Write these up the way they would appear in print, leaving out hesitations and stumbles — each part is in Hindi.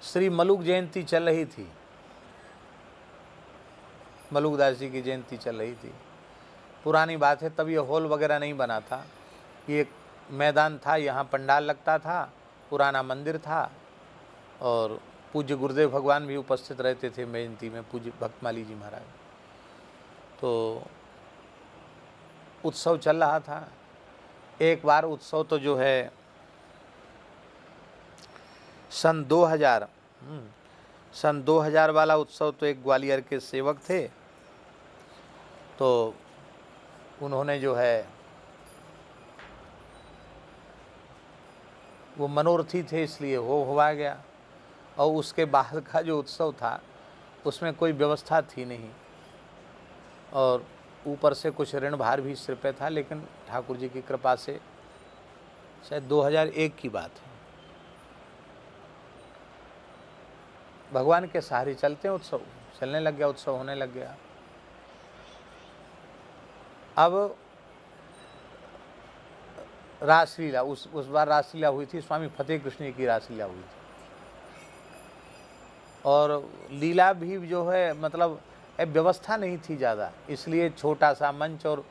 श्री मलुक जयंती चल रही थी, मलुकदास जी की जयंती चल रही थी। पुरानी बात है, तब ये हॉल वगैरह नहीं बना था, ये एक मैदान था, यहाँ पंडाल लगता था, पुराना मंदिर था और पूज्य गुरुदेव भगवान भी उपस्थित रहते थे जयंती में, पूज्य भक्तमाली जी महाराज। तो उत्सव चल रहा था। एक बार उत्सव तो जो है सन 2000 वाला उत्सव, तो एक ग्वालियर के सेवक थे, तो उन्होंने जो है वो मनोरथी थे, इसलिए हुआ गया। और उसके बाद का जो उत्सव था उसमें कोई व्यवस्था थी नहीं और ऊपर से कुछ ऋण भार भी सिर पे था, लेकिन ठाकुर जी की कृपा से शायद 2001 की बात है, भगवान के सहारे चलते हैं, उत्सव चलने लग गया, उत्सव होने लग गया। अब रासलीला, उस बार रासलीला हुई थी, स्वामी फतेह कृष्ण जी की रासलीला हुई थी। और लीला भी जो है मतलब व्यवस्था नहीं थी ज़्यादा, इसलिए छोटा सा मंच और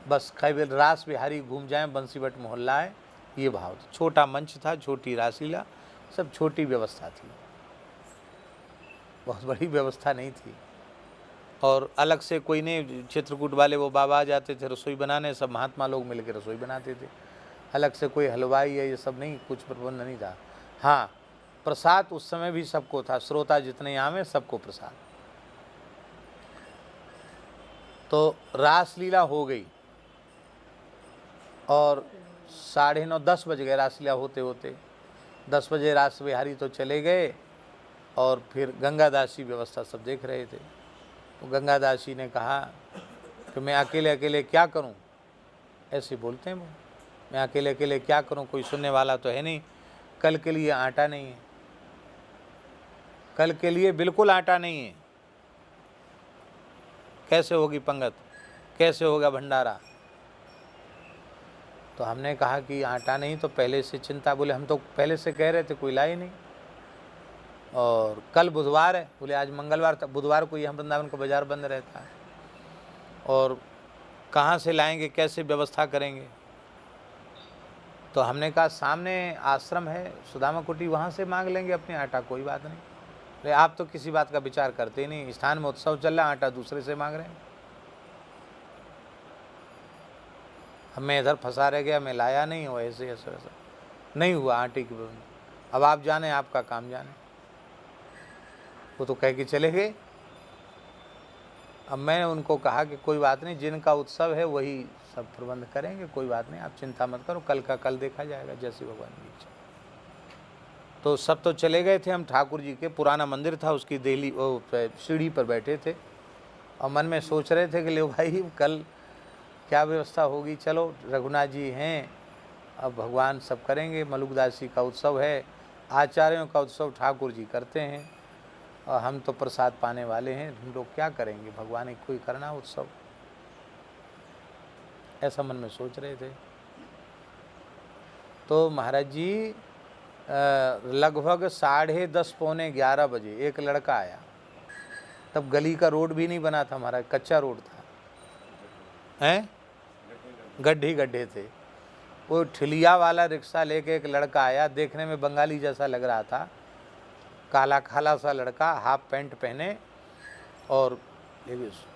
बस केवल रास बिहारी घूम जाएं, बंसीवट मोहल्ला है, ये भाव था। छोटा मंच था, छोटी रासलीला, सब छोटी व्यवस्था थी, बहुत बड़ी व्यवस्था नहीं थी। और अलग से कोई नहीं, चित्रकूट वाले वो बाबा आ जाते थे रसोई बनाने, सब महात्मा लोग मिलकर रसोई बनाते थे, अलग से कोई हलवाई है ये सब नहीं, कुछ प्रबंध नहीं था। हाँ, प्रसाद उस समय भी सबको था, श्रोता जितने आवे सबको प्रसाद। तो रासलीला हो गई और 9:30 10 बज गए रासलीला होते होते। 10 बजे रास बिहारी तो चले गए और फिर गंगादास जी व्यवस्था सब देख रहे थे। तो गंगादास जी ने कहा कि मैं अकेले अकेले क्या करूं, ऐसे बोलते हैं वो, मैं अकेले अकेले क्या करूं, कोई सुनने वाला तो है नहीं, कल के लिए आटा नहीं है, कल के लिए बिल्कुल आटा नहीं है, कैसे होगी पंगत, कैसे होगा भंडारा। तो हमने कहा कि आटा नहीं तो पहले से चिंता, बोले हम तो पहले से कह रहे थे, कोई लाई नहीं, और कल बुधवार है, बोले आज मंगलवार था, बुधवार को यहाँ वृंदावन का बाजार बंद रहता है, और कहाँ से लाएंगे, कैसे व्यवस्था करेंगे। तो हमने कहा सामने आश्रम है सुदामा कुटी, वहाँ से मांग लेंगे अपने आटा, कोई बात नहीं। अरे आप तो किसी बात का विचार करते ही नहीं, स्थान में उत्सव चल रहा, आटा दूसरे से मांग रहे हैं। हमें इधर फंसा रह गया, मैं लाया नहीं हूँ, ऐसे ऐसा ऐसा नहीं हुआ आटे की प्रबंध, अब आप जाने, आपका काम जाने। वो तो कह के चले गए। अब मैंने उनको कहा कि कोई बात नहीं, जिनका उत्सव है वही सब प्रबंध करेंगे, कोई बात नहीं, आप चिंता मत करो, कल का कल देखा जाएगा, जैसे भगवान की इच्छा। तो सब तो चले गए थे, हम ठाकुर जी के पुराना मंदिर था उसकी देहली वो सीढ़ी पर बैठे थे और मन में सोच रहे थे कि ले भाई कल क्या व्यवस्था होगी, चलो रघुनाथ जी हैं, अब भगवान सब करेंगे, मलुकदास जी का उत्सव है, आचार्यों का उत्सव ठाकुर जी करते हैं और हम तो प्रसाद पाने वाले हैं, हम लोग क्या करेंगे, भगवान एक कोई करना उत्सव, ऐसा मन में सोच रहे थे। तो महाराज जी लगभग 10:30 पौने 11 बजे एक लड़का आया, तब गली का रोड भी नहीं बना था महाराज, कच्चा रोड था, हैं गड्ढे थे। वो ठिलिया वाला रिक्शा लेके एक लड़का आया, देखने में बंगाली जैसा लग रहा था, काला काला सा लड़का, हाफ पैंट पहने और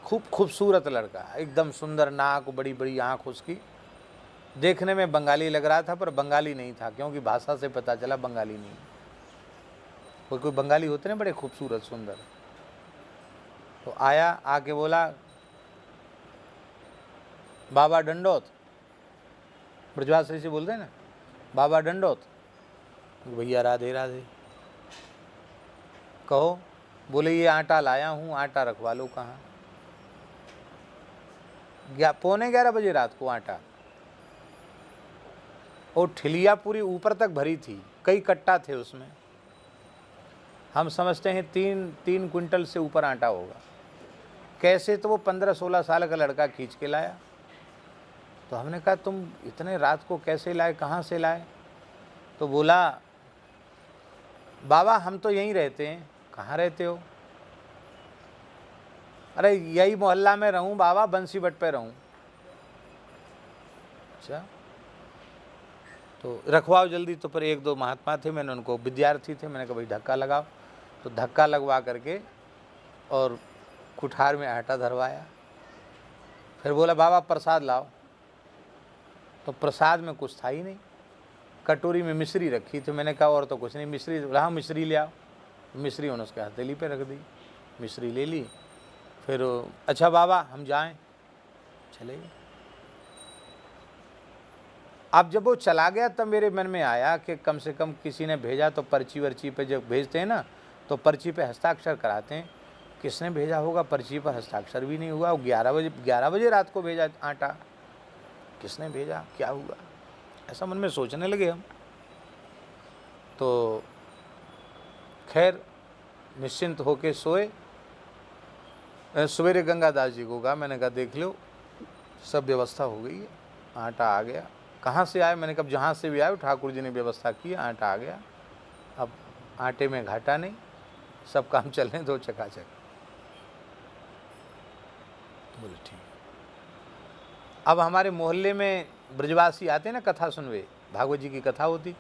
खूब खूबसूरत लड़का, एकदम सुंदर नाक, बड़ी बड़ी आँख उसकी, देखने में बंगाली लग रहा था पर बंगाली नहीं था, क्योंकि भाषा से पता चला बंगाली नहीं। कोई बंगाली होते ना बड़े खूबसूरत सुंदर। तो आया, आके बोला बाबा डंडोत, ब्रजवासी से बोलते हैं ना, बाबा डंडोत। भैया राधे राधे। कहो, बोले ये आटा लाया हूँ, आटा रखवा लो। कहाँ? 11:45 बजे रात को आटा, और ठिलिया पूरी ऊपर तक भरी थी, कई कट्टा थे उसमें, हम समझते हैं 3 क्विंटल से ऊपर आटा होगा। कैसे? तो वो 15-16 साल का लड़का खींच के लाया। तो हमने कहा तुम इतने रात को कैसे लाए, कहाँ से लाए? तो बोला बाबा हम तो यहीं रहते हैं। कहाँ रहते हो? अरे यही मोहल्ला में रहूं बाबा, बंसीवट पे रहूं। अच्छा, तो रखवाओ जल्दी। तो फिर एक दो महात्मा थे, मैंने उनको, विद्यार्थी थे, मैंने कहा भाई धक्का लगाओ। तो धक्का लगवा करके और कुठार में आटा धरवाया। फिर बोला बाबा प्रसाद लाओ। तो प्रसाद में कुछ था ही नहीं, कटोरी में मिश्री रखी थी। मैंने कहा और तो कुछ नहीं, मिश्री रहा, मिश्री ले आओ। मिश्री उन्होंने उसके हथेली पे रख दी, मिश्री ले ली। फिर अच्छा बाबा हम जाएं, चले गए। अब जब वो चला गया तब मेरे मन में आया कि कम से कम किसी ने भेजा तो पर्ची वर्ची पे जब भेजते हैं ना, तो पर्ची पे हस्ताक्षर कराते हैं। किसने भेजा होगा? पर्ची पर हस्ताक्षर भी नहीं हुआ। वो 11 बजे रात को भेजा आटा। किसने भेजा? क्या हुआ? ऐसा मन में सोचने लगे हम। तो खैर निश्चिंत होके सोए। सवेरे गंगादास जी को कहा, मैंने कहा देख लो सब व्यवस्था हो गई है, आटा आ गया। कहाँ से आए? मैंने कहा जहाँ से भी आए ठाकुर जी ने व्यवस्था की, आटा आ गया। अब आटे में घाटा नहीं, सब काम चलने दो चकाचक। बोले ठीक। अब हमारे मोहल्ले में ब्रजवासी आते ना कथा सुनवे, भागवत जी की कथा होती,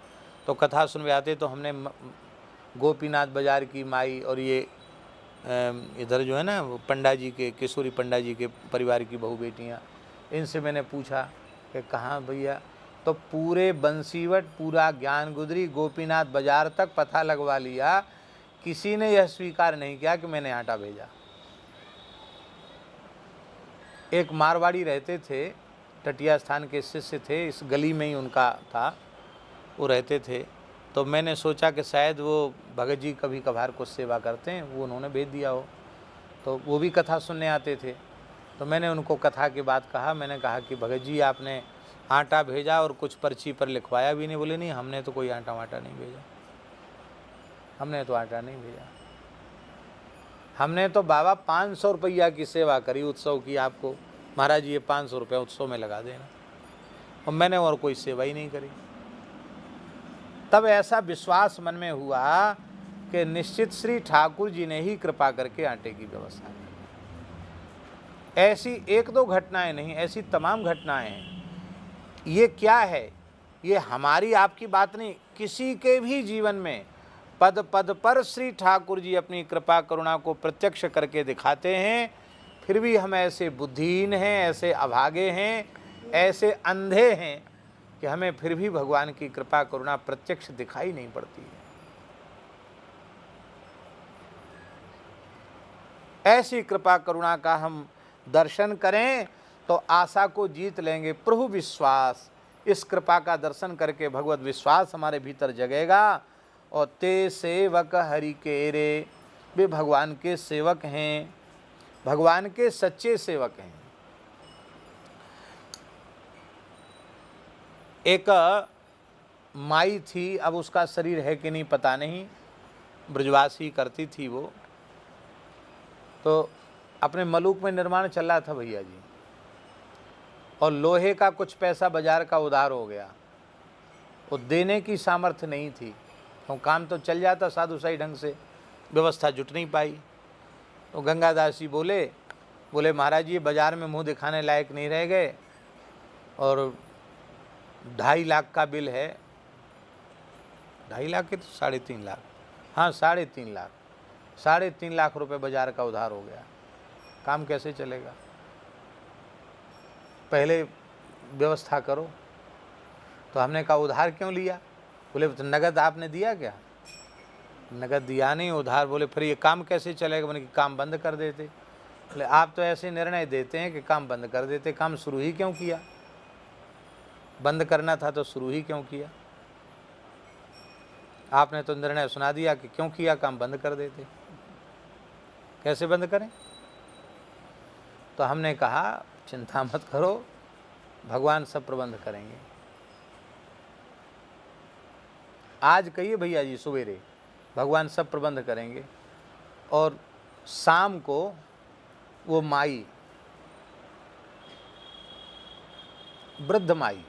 तो कथा सुनवे आते। तो हमने गोपीनाथ बाजार की माई और ये इधर जो है ना वो पंडा जी के, किशोरी पंडा जी के परिवार की बहू बेटियाँ, इनसे मैंने पूछा कि कहाँ भैया? तो पूरे बंसीवट, पूरा ज्ञान गुदरी, गोपीनाथ बाजार तक पता लगवा लिया, किसी ने यह स्वीकार नहीं किया कि मैंने आटा भेजा। एक मारवाड़ी रहते थे, टटिया स्थान के शिष्य थे, इस गली में ही उनका था, वो रहते थे। तो मैंने सोचा कि शायद वो भगत जी कभी कभार कुछ सेवा करते हैं, वो उन्होंने भेज दिया हो। तो वो भी कथा सुनने आते थे। तो मैंने उनको कथा की बात कहा। मैंने कहा कि भगत जी आपने आटा भेजा और कुछ पर्ची पर लिखवाया भी नहीं। बोले नहीं हमने तो कोई आटा वाटा नहीं भेजा, हमने तो आटा नहीं भेजा। हमने तो बाबा 500 रुपया की सेवा करी उत्सव की, आपको महाराज ये 500 रुपया उत्सव में लगा देना, और मैंने और कोई सेवा ही नहीं करी। तब ऐसा विश्वास मन में हुआ कि निश्चित श्री ठाकुर जी ने ही कृपा करके आटे की व्यवस्था की। ऐसी एक दो घटनाएं नहीं, ऐसी तमाम घटनाएं हैं। ये क्या है? ये हमारी आपकी बात नहीं, किसी के भी जीवन में पद पद पर श्री ठाकुर जी अपनी कृपा करुणा को प्रत्यक्ष करके दिखाते हैं। फिर भी हम ऐसे बुद्धिहीन हैं, ऐसे अभागे हैं, ऐसे अंधे हैं कि हमें फिर भी भगवान की कृपा करुणा प्रत्यक्ष दिखाई नहीं पड़ती है। ऐसी कृपा करुणा का हम दर्शन करें तो आशा को जीत लेंगे। प्रभु विश्वास, इस कृपा का दर्शन करके भगवत विश्वास हमारे भीतर जगेगा। और ते सेवक हरि के रे, वे भगवान के सेवक हैं, भगवान के सच्चे सेवक हैं। एक माई थी, अब उसका शरीर है कि नहीं पता नहीं, ब्रजवासी करती थी वो। तो अपने मलूक में निर्माण चल रहा था भैया जी, और लोहे का कुछ पैसा बाजार का उधार हो गया। वो देने की सामर्थ्य नहीं थी, तो काम तो चल जाता साधु सही ढंग से, व्यवस्था जुट नहीं पाई। तो गंगादास जी बोले महाराज जी बाजार में मुंह दिखाने लायक नहीं रह गए, और 2.5 लाख का बिल है। 2.5 लाख के तो 3.5 लाख, हाँ 3.5 लाख, 3.5 लाख रुपए बाजार का उधार हो गया। काम कैसे चलेगा? पहले व्यवस्था करो। तो हमने कहा उधार क्यों लिया? बोले तो नगद आपने दिया क्या? नगद दिया नहीं, उधार। बोले फिर ये काम कैसे चलेगा? मैंने कि काम बंद कर देते। बोले आप तो ऐसे निर्णय देते हैं कि काम बंद कर देते, काम शुरू ही क्यों किया? बंद करना था तो शुरू ही क्यों किया? आपने तो निर्णय सुना दिया कि क्यों किया, काम बंद कर देते। कैसे बंद करें? तो हमने कहा चिंता मत करो, भगवान सब प्रबंध करेंगे। आज कहिए भैया जी सवेरे, भगवान सब प्रबंध करेंगे। और शाम को वो माई, वृद्ध माई,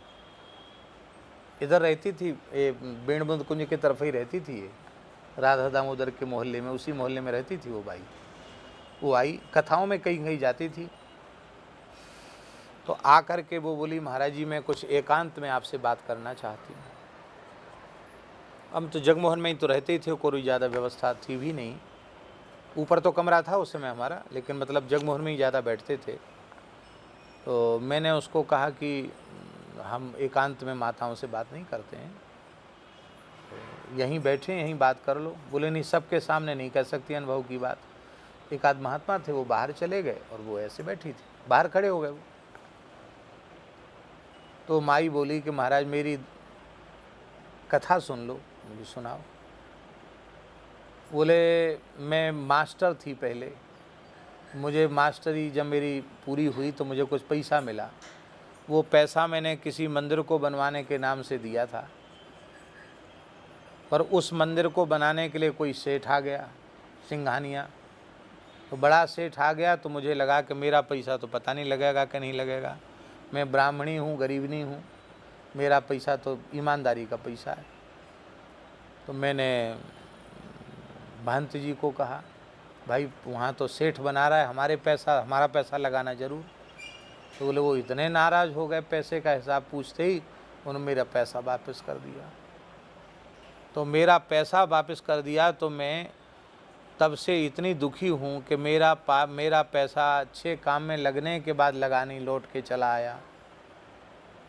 इधर रहती थी, ये बेणबुंद कुंज की तरफ ही रहती थी, ये राधा दामोदर के मोहल्ले में, उसी मोहल्ले में रहती थी वो बाई। वो आई, कथाओं में कहीं कहीं जाती थी। तो आ कर के वो बोली, महाराज जी मैं कुछ एकांत में आपसे बात करना चाहती हूँ। हम तो जगमोहन में ही तो रहते ही थे, कोई ज़्यादा व्यवस्था थी भी नहीं। ऊपर तो कमरा था उस समय हमारा, लेकिन मतलब जगमोहन में ही ज़्यादा बैठते थे। तो मैंने उसको कहा कि हम एकांत में माताओं से बात नहीं करते हैं, तो यहीं बैठे यहीं बात कर लो। बोले नहीं, सबके सामने नहीं कह सकती अनुभव की बात। एक आध महात्मा थे, वो बाहर चले गए और वो ऐसे बैठी थी, बाहर खड़े हो गए वो। तो माई बोली कि महाराज मेरी कथा सुन लो। मुझे सुनाओ। बोले मैं मास्टर थी पहले, मुझे मास्टरी जब मेरी पूरी हुई तो मुझे कुछ पैसा मिला। वो पैसा मैंने किसी मंदिर को बनवाने के नाम से दिया था, पर उस मंदिर को बनाने के लिए कोई सेठ आ गया, सिंघानिया। तो बड़ा सेठ आ गया तो मुझे लगा कि मेरा पैसा तो पता नहीं लगेगा कि नहीं लगेगा। मैं ब्राह्मणी हूँ, गरीबनी हूँ, मेरा पैसा तो ईमानदारी का पैसा है। तो मैंने महंत जी को कहा, भाई वहाँ तो सेठ बना रहा है, हमारा पैसा लगाना ज़रूर। तो बोले वो इतने नाराज़ हो गए, पैसे का हिसाब पूछते ही उन्होंने मेरा पैसा वापस कर दिया। तो मेरा पैसा वापस कर दिया तो मैं तब से इतनी दुखी हूँ कि मेरा पैसा अच्छे काम में लगने के बाद लगाने लौट के चला आया,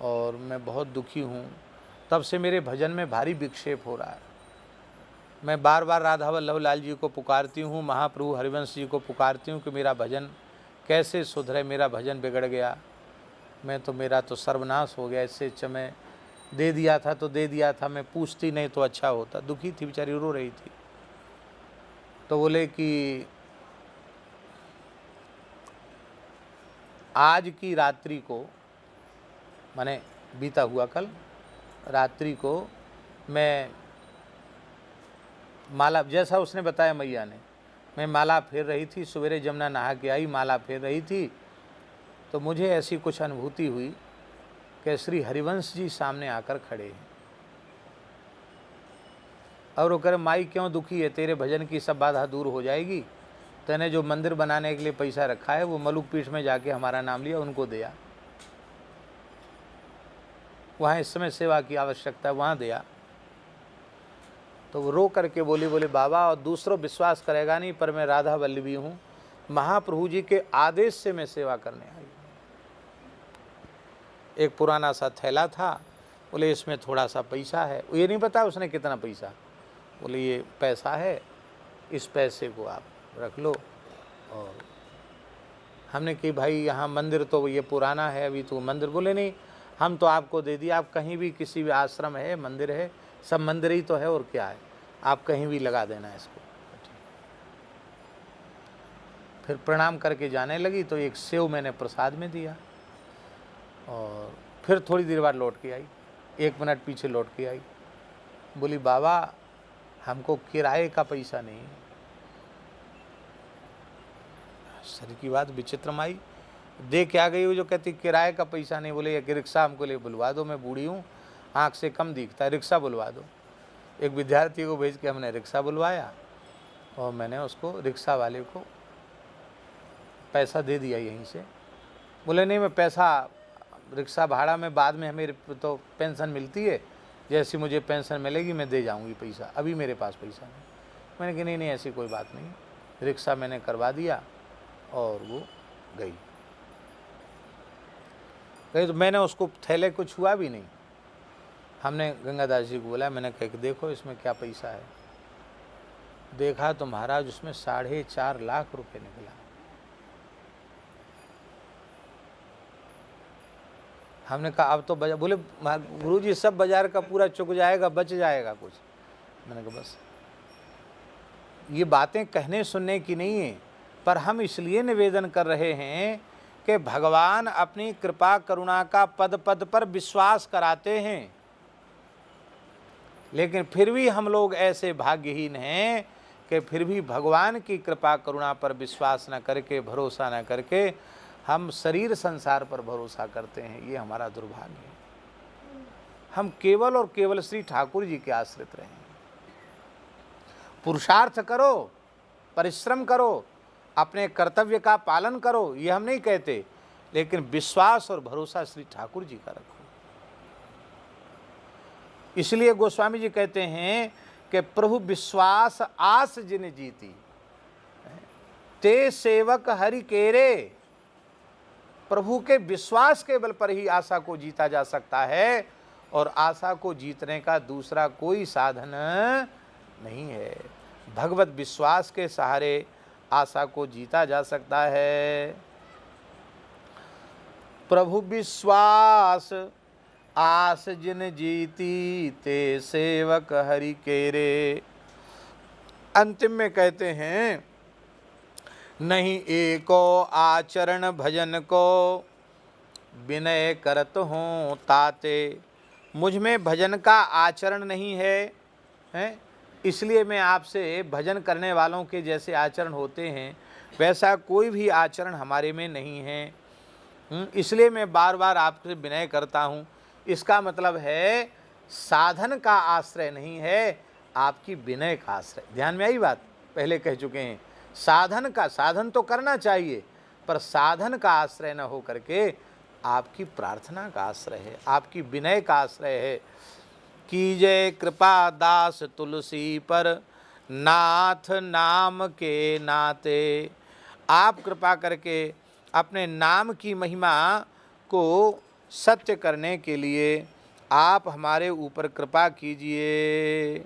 और मैं बहुत दुखी हूँ। तब से मेरे भजन में भारी विक्षेप हो रहा है। मैं बार बार राधा वल्लभ लाल जी को पुकारती हूँ, महाप्रभु हरिवंश जी को पुकारती हूँ कि मेरा भजन कैसे सुधरे, मेरा भजन बिगड़ गया, मेरा तो सर्वनाश हो गया। इससे अच्छा मैं दे दिया था तो दे दिया था, मैं पूछती नहीं तो अच्छा होता। दुखी थी बेचारी, रो रही थी। तो बोले कि आज की रात्रि को, माने बीता हुआ कल रात्रि को, मैं माला, जैसा उसने बताया मैया ने, मैं माला फेर रही थी, सवेरे जमुना नहा के आई, माला फेर रही थी, तो मुझे ऐसी कुछ अनुभूति हुई कि श्री हरिवंश जी सामने आकर खड़े हैं। और वो कह रहे, माई क्यों दुखी है, तेरे भजन की सब बाधा दूर हो जाएगी। तैने जो मंदिर बनाने के लिए पैसा रखा है वो मलुक पीठ में जाके हमारा नाम लिया, उनको दिया। वहाँ इस समय सेवा की आवश्यकता है, वहाँ दिया। तो वो रो करके बोले बाबा, और दूसरों विश्वास करेगा नहीं, पर मैं राधा वल्लभी हूँ, महाप्रभु जी के आदेश से मैं सेवा करने आई। एक पुराना सा थैला था, बोले इसमें थोड़ा सा पैसा है। ये नहीं पता उसने कितना पैसा, बोले ये पैसा है, इस पैसे को आप रख लो। और हमने कि भाई यहाँ मंदिर तो ये पुराना है, अभी तो मंदिर, बोले नहीं हम तो आपको दे दिया, आप कहीं भी किसी भी आश्रम है, मंदिर है, सब मंदिर ही तो है और क्या है, आप कहीं भी लगा देना इसको। फिर प्रणाम करके जाने लगी तो एक सेव मैंने प्रसाद में दिया, और फिर थोड़ी देर बाद लौट के आई, 1 मिनट पीछे लौट के आई। बोली बाबा हमको किराए का पैसा नहीं। सर की बात विचित्र आई, दे क्या गई वो जो कहती किराए का पैसा नहीं। बोले एक रिक्शा हमको ले बुलवा दो, मैं बूढ़ी हूँ, आँख से कम दिखता है, रिक्शा बुलवा दो। एक विद्यार्थी को भेज के हमने रिक्शा बुलवाया, और मैंने उसको रिक्शा वाले को पैसा दे दिया यहीं से। बोले नहीं मैं पैसा, रिक्शा भाड़ा में बाद में हमें तो पेंशन मिलती है, जैसी मुझे पेंशन मिलेगी मैं दे जाऊंगी पैसा, अभी मेरे पास पैसा नहीं। मैंने कहा नहीं ऐसी कोई बात नहीं। रिक्शा मैंने करवा दिया और वो गई। तो मैंने उसको थैले को छुआ भी नहीं। हमने गंगादास जी को बोला, मैंने कहा कि देखो इसमें क्या पैसा है। देखा तो महाराज उसमें 4.5 लाख रुपए निकला। हमने कहा अब तो बाजार, बोले गुरुजी सब बाजार का पूरा चुक जाएगा, बच जाएगा कुछ। मैंने कहा बस ये बातें कहने सुनने की नहीं है, पर हम इसलिए निवेदन कर रहे हैं कि भगवान अपनी कृपा करुणा का पद पद पर विश्वास कराते हैं, लेकिन फिर भी हम लोग ऐसे भाग्यहीन हैं कि फिर भी भगवान की कृपा करुणा पर विश्वास न करके, भरोसा न करके हम शरीर संसार पर भरोसा करते हैं। ये हमारा दुर्भाग्य है। हम केवल और केवल श्री ठाकुर जी के आश्रित रहें। पुरुषार्थ करो, परिश्रम करो, अपने कर्तव्य का पालन करो, ये हम नहीं कहते, लेकिन विश्वास और भरोसा श्री ठाकुर जी का रखो। इसलिए गोस्वामी जी कहते हैं कि प्रभु विश्वास आस जिन जीती, ते सेवक हरि केरे। प्रभु के विश्वास के बल पर ही आशा को जीता जा सकता है, और आशा को जीतने का दूसरा कोई साधन नहीं है। भगवत विश्वास के सहारे आशा को जीता जा सकता है। प्रभु विश्वास आस जिन जीती, ते सेवक हरि केरे। अंतिम में कहते हैं, नहीं एको आचरण भजन को, विनय करत हूँ ताते। मुझ में भजन का आचरण नहीं है, इसलिए मैं आपसे भजन करने वालों के जैसे आचरण होते हैं वैसा कोई भी आचरण हमारे में नहीं है, इसलिए मैं बार बार आपसे विनय करता हूँ। इसका मतलब है साधन का आश्रय नहीं है, आपकी विनय का आश्रय। ध्यान में आई बात, पहले कह चुके हैं। साधन तो करना चाहिए, पर साधन का आश्रय न हो करके आपकी प्रार्थना का आश्रय है, आपकी विनय का आश्रय है। कीजय कृपा दास तुलसी पर, नाथ नाम के नाते। आप कृपा करके अपने नाम की महिमा को सत्य करने के लिए आप हमारे ऊपर कृपा कीजिए।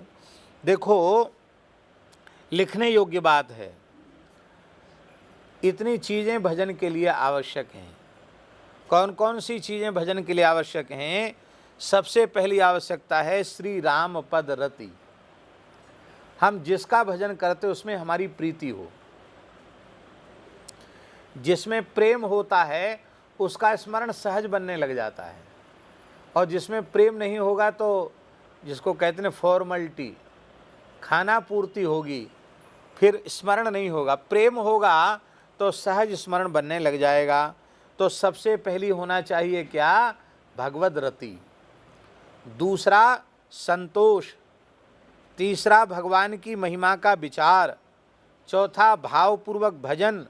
देखो, लिखने योग्य बात है। इतनी चीज़ें भजन के लिए आवश्यक हैं। कौन कौन सी चीज़ें भजन के लिए आवश्यक हैं? सबसे पहली आवश्यकता है श्री राम पद रति। हम जिसका भजन करते उसमें हमारी प्रीति हो। जिसमें प्रेम होता है उसका स्मरण सहज बनने लग जाता है, और जिसमें प्रेम नहीं होगा तो जिसको कहते हैं फॉर्मलिटी, खाना पूर्ति होगी, फिर स्मरण नहीं होगा। प्रेम होगा तो सहज स्मरण बनने लग जाएगा। तो सबसे पहली होना चाहिए क्या? भगवद रति। दूसरा संतोष, तीसरा भगवान की महिमा का विचार, चौथा भावपूर्वक भजन,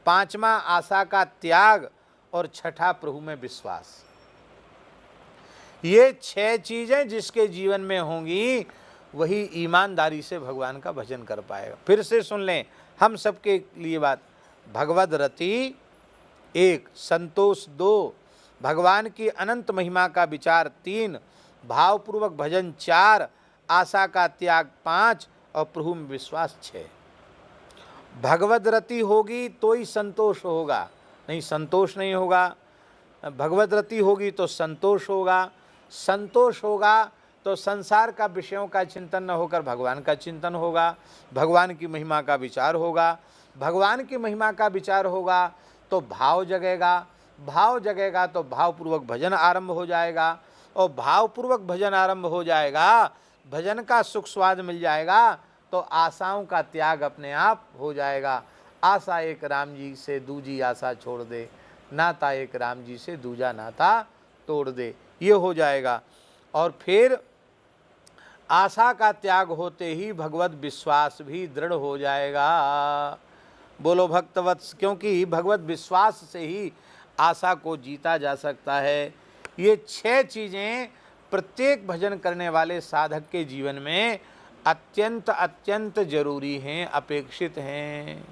पांचवा आशा का त्याग, और छठा प्रभु में विश्वास। ये 6 चीजें जिसके जीवन में होंगी वही ईमानदारी से भगवान का भजन कर पाएगा। फिर से सुन लें हम सबके लिए बात। भगवद रति 1, संतोष 2, भगवान की अनंत महिमा का विचार 3, भावपूर्वक भजन 4, आशा का त्याग 5, और प्रभु में विश्वास 6। भगवद रति होगी तो ही संतोष होगा, नहीं संतोष नहीं होगा। भगवद रति होगी तो संतोष होगा, संतोष होगा तो संसार का विषयों का चिंतन न होकर भगवान का चिंतन होगा, भगवान की महिमा का विचार होगा, भगवान की महिमा का विचार होगा तो भाव जगेगा, भाव जगेगा तो भावपूर्वक भजन आरंभ हो जाएगा, और भावपूर्वक भजन आरंभ हो जाएगा, भजन का सुख स्वाद मिल जाएगा, तो आशाओं का त्याग अपने आप हो जाएगा। आशा एक राम जी से दूजी आशा छोड़ दे, नाता एक राम जी से दूजा नाता तोड़ दे, ये हो जाएगा। और फिर आशा का त्याग होते ही भगवत विश्वास भी दृढ़ हो जाएगा। बोलो भक्तवत्स, क्योंकि भगवत विश्वास से ही आशा को जीता जा सकता है। ये 6 चीज़ें प्रत्येक भजन करने वाले साधक के जीवन में अत्यंत अत्यंत जरूरी हैं, अपेक्षित हैं।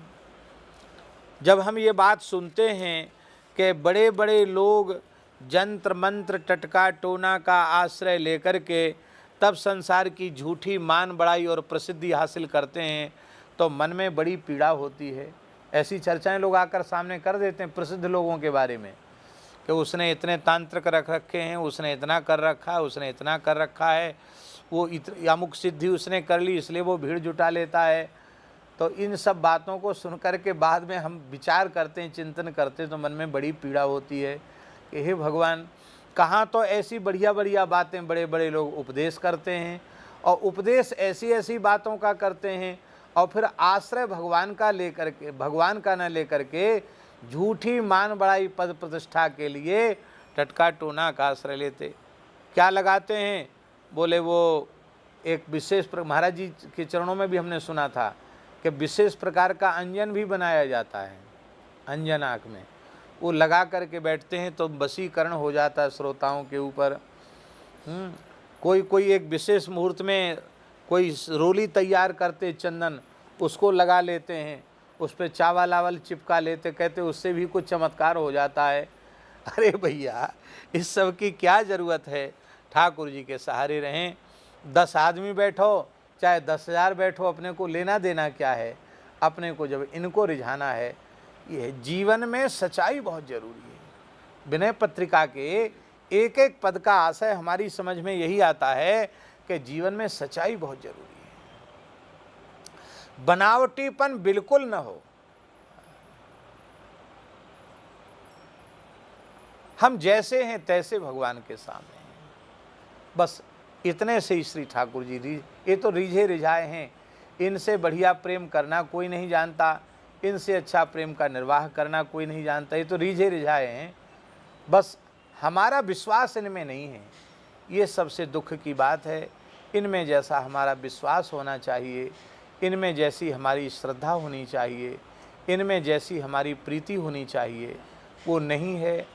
जब हम ये बात सुनते हैं कि बड़े बड़े लोग जंत्र मंत्र टटका टोना का आश्रय लेकर के तब संसार की झूठी मान बड़ाई और प्रसिद्धि हासिल करते हैं, तो मन में बड़ी पीड़ा होती है। ऐसी चर्चाएं लोग आकर सामने कर देते हैं प्रसिद्ध लोगों के बारे में कि उसने इतने तांत्रिक रख रखे हैं, उसने इतना कर रखा है, उसने इतना कर रखा है, वो अमुक सिद्धि उसने कर ली इसलिए वो भीड़ जुटा लेता है। तो इन सब बातों को सुन कर के बाद में हम विचार करते हैं, चिंतन करते हैं, तो मन में बड़ी पीड़ा होती है कि हे भगवान, कहाँ तो ऐसी बढ़िया बढ़िया बातें बड़े बड़े लोग उपदेश करते हैं, और उपदेश ऐसी ऐसी बातों का करते हैं, और फिर आश्रय भगवान का लेकर के, भगवान का न लेकर के झूठी मान बड़ाई पद प्रतिष्ठा के लिए टटका टोना का आश्रय लेते। क्या लगाते हैं? बोले वो एक विशेष महाराज जी के चरणों में भी हमने सुना था कि विशेष प्रकार का अंजन भी बनाया जाता है, अंजन आँख में वो लगा करके बैठते हैं तो वशीकरण हो जाता है श्रोताओं के ऊपर। कोई एक विशेष मुहूर्त में कोई रोली तैयार करते चंदन, उसको लगा लेते हैं, उस पर चावल लावल चिपका लेते, कहते उससे भी कुछ चमत्कार हो जाता है। अरे भैया इस सब की क्या ज़रूरत है, ठाकुर जी के सहारे रहें। 10 आदमी बैठो चाहे 10,000 बैठो, अपने को लेना देना क्या है। अपने को जब इनको रिझाना है, ये जीवन में सच्चाई बहुत जरूरी है। विनय पत्रिका के एक एक पद का आशय हमारी समझ में यही आता है कि जीवन में सच्चाई बहुत जरूरी है, बनावटीपन बिल्कुल न हो। हम जैसे हैं तैसे भगवान के सामने हैं, बस इतने से ही श्री ठाकुर जी ये तो रिझे रिझाए हैं। इनसे बढ़िया प्रेम करना कोई नहीं जानता, इनसे अच्छा प्रेम का निर्वाह करना कोई नहीं जानता। ये तो रिझे रिझाए हैं, बस हमारा विश्वास इनमें नहीं है। ये सबसे दुख की बात है। इनमें जैसा हमारा विश्वास होना चाहिए, इनमें जैसी हमारी श्रद्धा होनी चाहिए, इनमें जैसी हमारी प्रीति होनी चाहिए, वो नहीं है।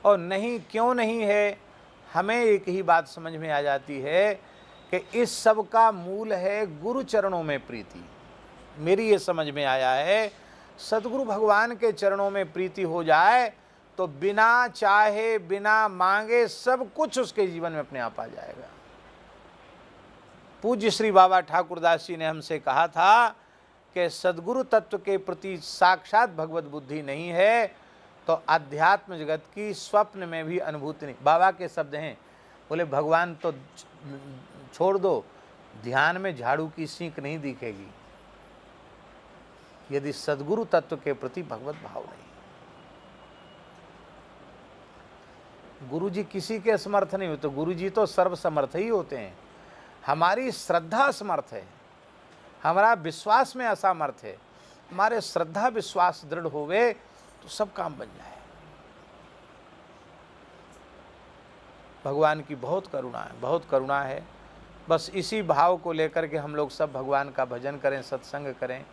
और नहीं क्यों नहीं है, हमें एक ही बात समझ में आ जाती है कि इस सब का मूल है गुरु चरणों में प्रीति। मेरी ये समझ में आया है, सद्गुरु भगवान के चरणों में प्रीति हो जाए तो बिना चाहे बिना मांगे सब कुछ उसके जीवन में अपने आप आ जाएगा। पूज्य श्री बाबा ठाकुरदास जी ने हमसे कहा था कि सद्गुरु तत्व के प्रति साक्षात भगवत बुद्धि नहीं है तो अध्यात्म जगत की स्वप्न में भी अनुभूति नहीं। बाबा के शब्द हैं, बोले भगवान तो छोड़ दो, ध्यान में झाड़ू की सींक नहीं दिखेगी यदि सद्गुरु तत्व के प्रति भगवत भाव नहीं। गुरु जी किसी के समर्थ नहीं होते, गुरु जी तो सर्वसमर्थ ही होते हैं। हमारी श्रद्धा असमर्थ है, हमारा विश्वास में असमर्थ है। हमारे श्रद्धा विश्वास दृढ़ होवे तो सब काम बन जाए। भगवान की बहुत करुणा है, बहुत करुणा है। बस इसी भाव को लेकर के हम लोग सब भगवान का भजन करें, सत्संग करें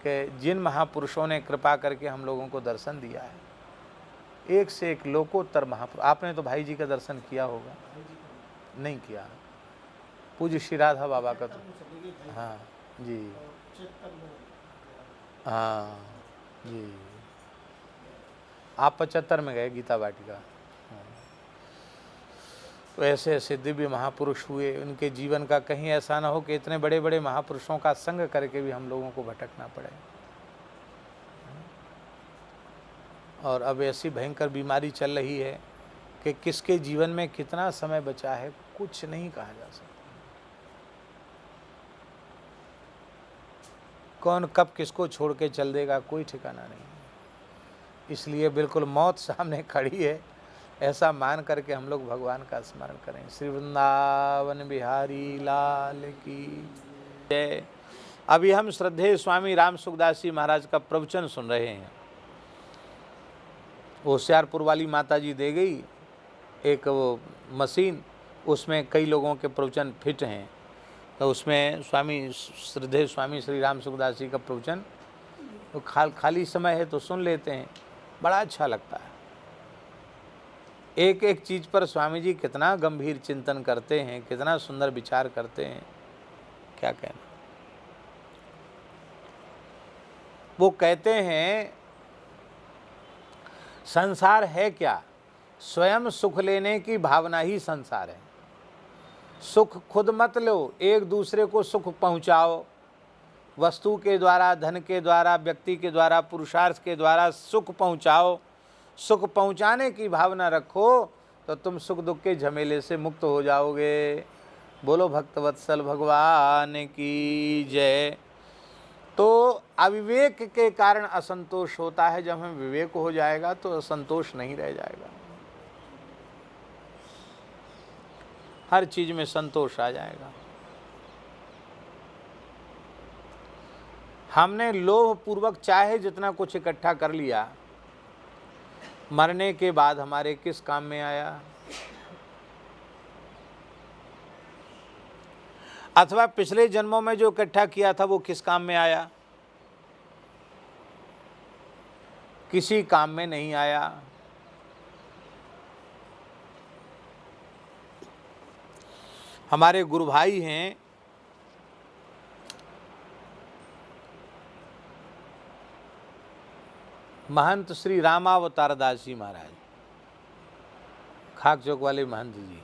कि जिन महापुरुषों ने कृपा करके हम लोगों को दर्शन दिया है, एक से एक लोकोत्तर महापुरुष। आपने तो भाई जी का दर्शन किया होगा, नहीं किया? पूज्य श्री राधा बाबा का तो, हाँ जी, हाँ जी। आप 75 में गए गीता वाटिका। तो ऐसे ऐसे दिव्य महापुरुष हुए, उनके जीवन का कहीं ऐसा ना हो कि इतने बड़े बड़े महापुरुषों का संग करके भी हम लोगों को भटकना पड़े। और अब ऐसी भयंकर बीमारी चल रही है कि किसके जीवन में कितना समय बचा है कुछ नहीं कहा जा सकता। कौन कब किसको छोड़ के चल देगा कोई ठिकाना नहीं। इसलिए बिल्कुल मौत सामने खड़ी है ऐसा मान करके हम लोग भगवान का स्मरण करें। श्री वृंदावन बिहारी लाल की जय। अभी हम श्रद्धेय स्वामी राम सुखदास जी महाराज का प्रवचन सुन रहे हैं। होशियारपुर वाली माता जी दे गई एक वो मशीन, उसमें कई लोगों के प्रवचन फिट हैं। तो उसमें स्वामी श्रद्धेय स्वामी श्री राम सुखदास जी का प्रवचन तो खाली समय है तो सुन लेते हैं, बड़ा अच्छा लगता है। एक एक चीज़ पर स्वामी जी कितना गंभीर चिंतन करते हैं, कितना सुंदर विचार करते हैं, क्या कहना। वो कहते हैं संसार है क्या, स्वयं सुख लेने की भावना ही संसार है। सुख खुद मत लो, एक दूसरे को सुख पहुंचाओ। वस्तु के द्वारा, धन के द्वारा, व्यक्ति के द्वारा, पुरुषार्थ के द्वारा सुख पहुंचाओ। सुख पहुंचाने की भावना रखो तो तुम सुख दुख के झमेले से मुक्त हो जाओगे। बोलो भक्तवत्सल भगवान की जय। तो अविवेक के कारण असंतोष होता है, जब हमें विवेक हो जाएगा तो असंतोष नहीं रह जाएगा, हर चीज में संतोष आ जाएगा। हमने लोभ पूर्वक चाहे जितना कुछ इकट्ठा कर लिया, मरने के बाद हमारे किस काम में आया। अथवा पिछले जन्मों में जो इकट्ठा किया था वो किस काम में आया? किसी काम में नहीं आया। हमारे गुरु भाई हैं महंत श्री रामावतार दास जी महाराज, खाक चौक वाले महंत जी,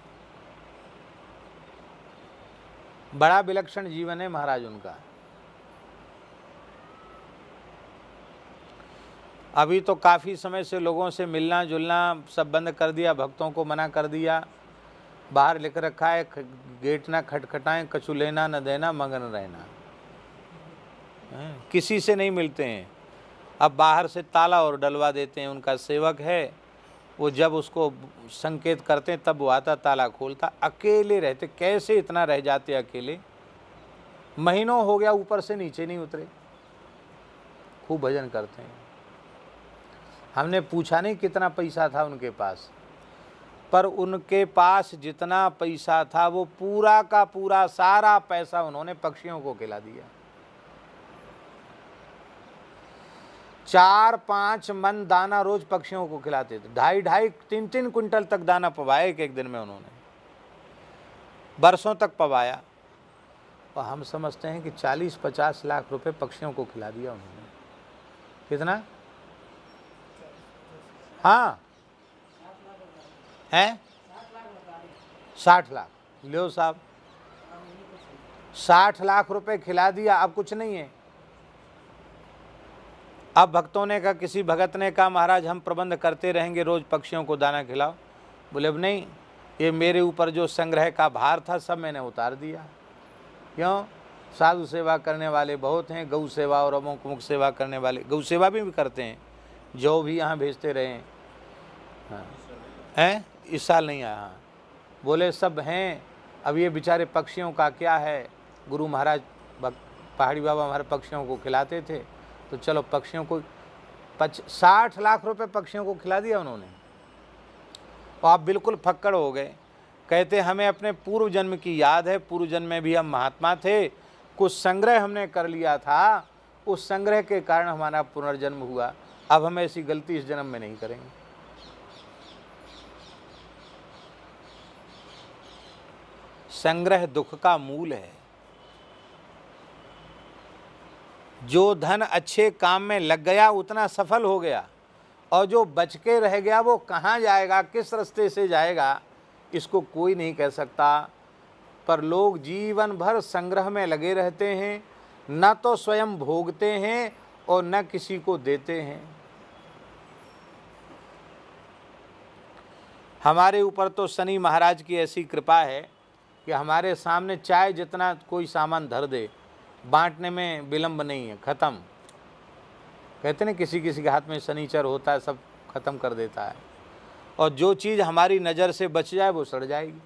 बड़ा विलक्षण जीवन है महाराज उनका। अभी तो काफ़ी समय से लोगों से मिलना जुलना सब बंद कर दिया, भक्तों को मना कर दिया, बाहर लिख रखा है गेट ना खटखटाएं, कछु लेना न देना, मगन रहना। किसी से नहीं मिलते हैं, अब बाहर से ताला और डलवा देते हैं। उनका सेवक है, वो जब उसको संकेत करते हैं तब वो आता, ताला खोलता। अकेले रहते, कैसे इतना रह जाते अकेले? महीनों हो गया ऊपर से नीचे नहीं उतरे, खूब भजन करते हैं। हमने पूछा नहीं कितना पैसा था उनके पास, पर उनके पास जितना पैसा था वो पूरा का पूरा सारा पैसा उन्होंने पक्षियों को खिला दिया। 4-5 मन दाना रोज पक्षियों को खिलाते थे। 2.5 3 क्विंटल तक दाना पवाया एक दिन में उन्होंने, बरसों तक पवाया। और हम समझते हैं कि 40-50 लाख रुपए पक्षियों को खिला दिया उन्होंने। कितना? हाँ हैं 60 लाख। लो साहब, 60 लाख रुपए खिला दिया। अब कुछ नहीं है। अब भक्तों ने कहा, किसी भगत ने कहा महाराज हम प्रबंध करते रहेंगे, रोज पक्षियों को दाना खिलाओ। बोले अब नहीं, ये मेरे ऊपर जो संग्रह का भार था सब मैंने उतार दिया। क्यों? साधु सेवा करने वाले बहुत हैं, गौ सेवा और अमुक मुख सेवा करने वाले, गौ सेवा भी करते हैं, जो भी यहाँ भेजते रहे हैं। हाँ हैं, इस साल नहीं आया। हाँ बोले सब हैं। अब ये बेचारे पक्षियों का क्या है? गुरु महाराज पहाड़ी बाबा हमारे पक्षियों को खिलाते थे, तो चलो पक्षियों को 60 लाख रुपए पक्षियों को खिला दिया उन्होंने। और आप बिल्कुल फक्कड़ हो गए। कहते हमें अपने पूर्व जन्म की याद है, पूर्व जन्म में भी हम महात्मा थे, कुछ संग्रह हमने कर लिया था, उस संग्रह के कारण हमारा पुनर्जन्म हुआ। अब हम ऐसी गलती इस जन्म में नहीं करेंगे। संग्रह दुख का मूल है। जो धन अच्छे काम में लग गया उतना सफल हो गया, और जो बच के रह गया वो कहाँ जाएगा, किस रास्ते से जाएगा, इसको कोई नहीं कह सकता। पर लोग जीवन भर संग्रह में लगे रहते हैं, न तो स्वयं भोगते हैं और न किसी को देते हैं। हमारे ऊपर तो शनि महाराज की ऐसी कृपा है कि हमारे सामने चाहे जितना कोई सामान धर दे, बांटने में विलंब नहीं है, ख़त्म। कहते हैं किसी किसी के हाथ में शनिचर होता है, सब ख़त्म कर देता है। और जो चीज़ हमारी नज़र से बच जाए वो सड़ जाएगी,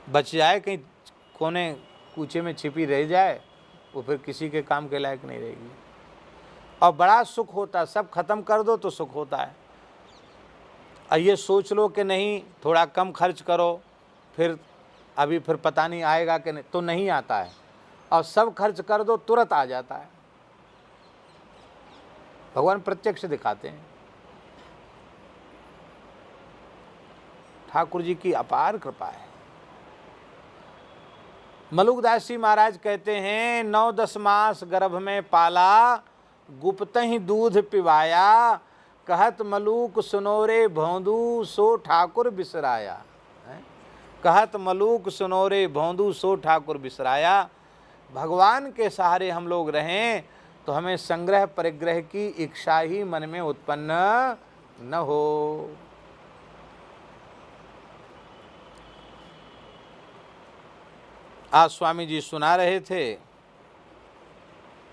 बच जाए कहीं कोने कूचे में छिपी रह जाए, वो फिर किसी के काम के लायक नहीं रहेगी। और बड़ा सुख होता है, सब खत्म कर दो तो सुख होता है। और ये सोच लो कि नहीं थोड़ा कम खर्च करो, फिर अभी फिर पता नहीं आएगा कि नहीं, तो नहीं आता है। और सब खर्च कर दो तुरंत आ जाता है। भगवान प्रत्यक्ष दिखाते हैं। ठाकुर जी की अपार कृपा है। मलुकदास जी महाराज कहते हैं 9-10 मास गर्भ में पाला, गुप्त ही दूध पिवाया, कहत मलूक सुनोरे भौंदू सो ठाकुर बिसराया। कहत मलूक सुनोरे भौंदू सो ठाकुर बिसराया। भगवान के सहारे हम लोग रहें तो हमें संग्रह परिग्रह की इच्छा ही मन में उत्पन्न न हो। आज स्वामी जी सुना रहे थे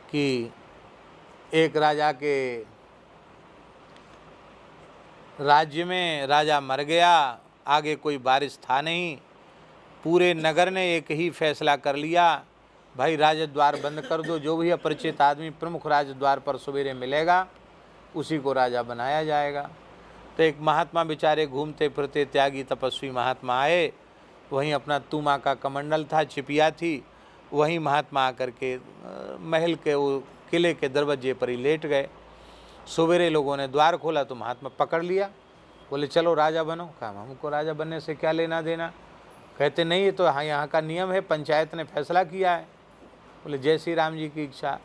कि एक राजा के राज्य में राजा मर गया, आगे कोई बारिश था नहीं, पूरे नगर ने एक ही फैसला कर लिया, भाई राजद्वार बंद कर दो, जो भी अपरिचित आदमी प्रमुख राजद्वार पर सवेरे मिलेगा उसी को राजा बनाया जाएगा। तो एक महात्मा बेचारे घूमते फिरते त्यागी तपस्वी महात्मा आए, वहीं अपना तूमा का कमंडल था, चिपिया थी, वहीं महात्मा आकर के महल के वो किले के दरवाजे पर ही लेट गए। सवेरे लोगों ने द्वार खोला तो महात्मा पकड़ लिया, बोले चलो राजा बनो। कहा हमको राजा बनने से क्या लेना देना। कहते नहीं, ये तो यहाँ का नियम है, पंचायत ने फैसला किया है। बोले जय श्री राम जी की इच्छा।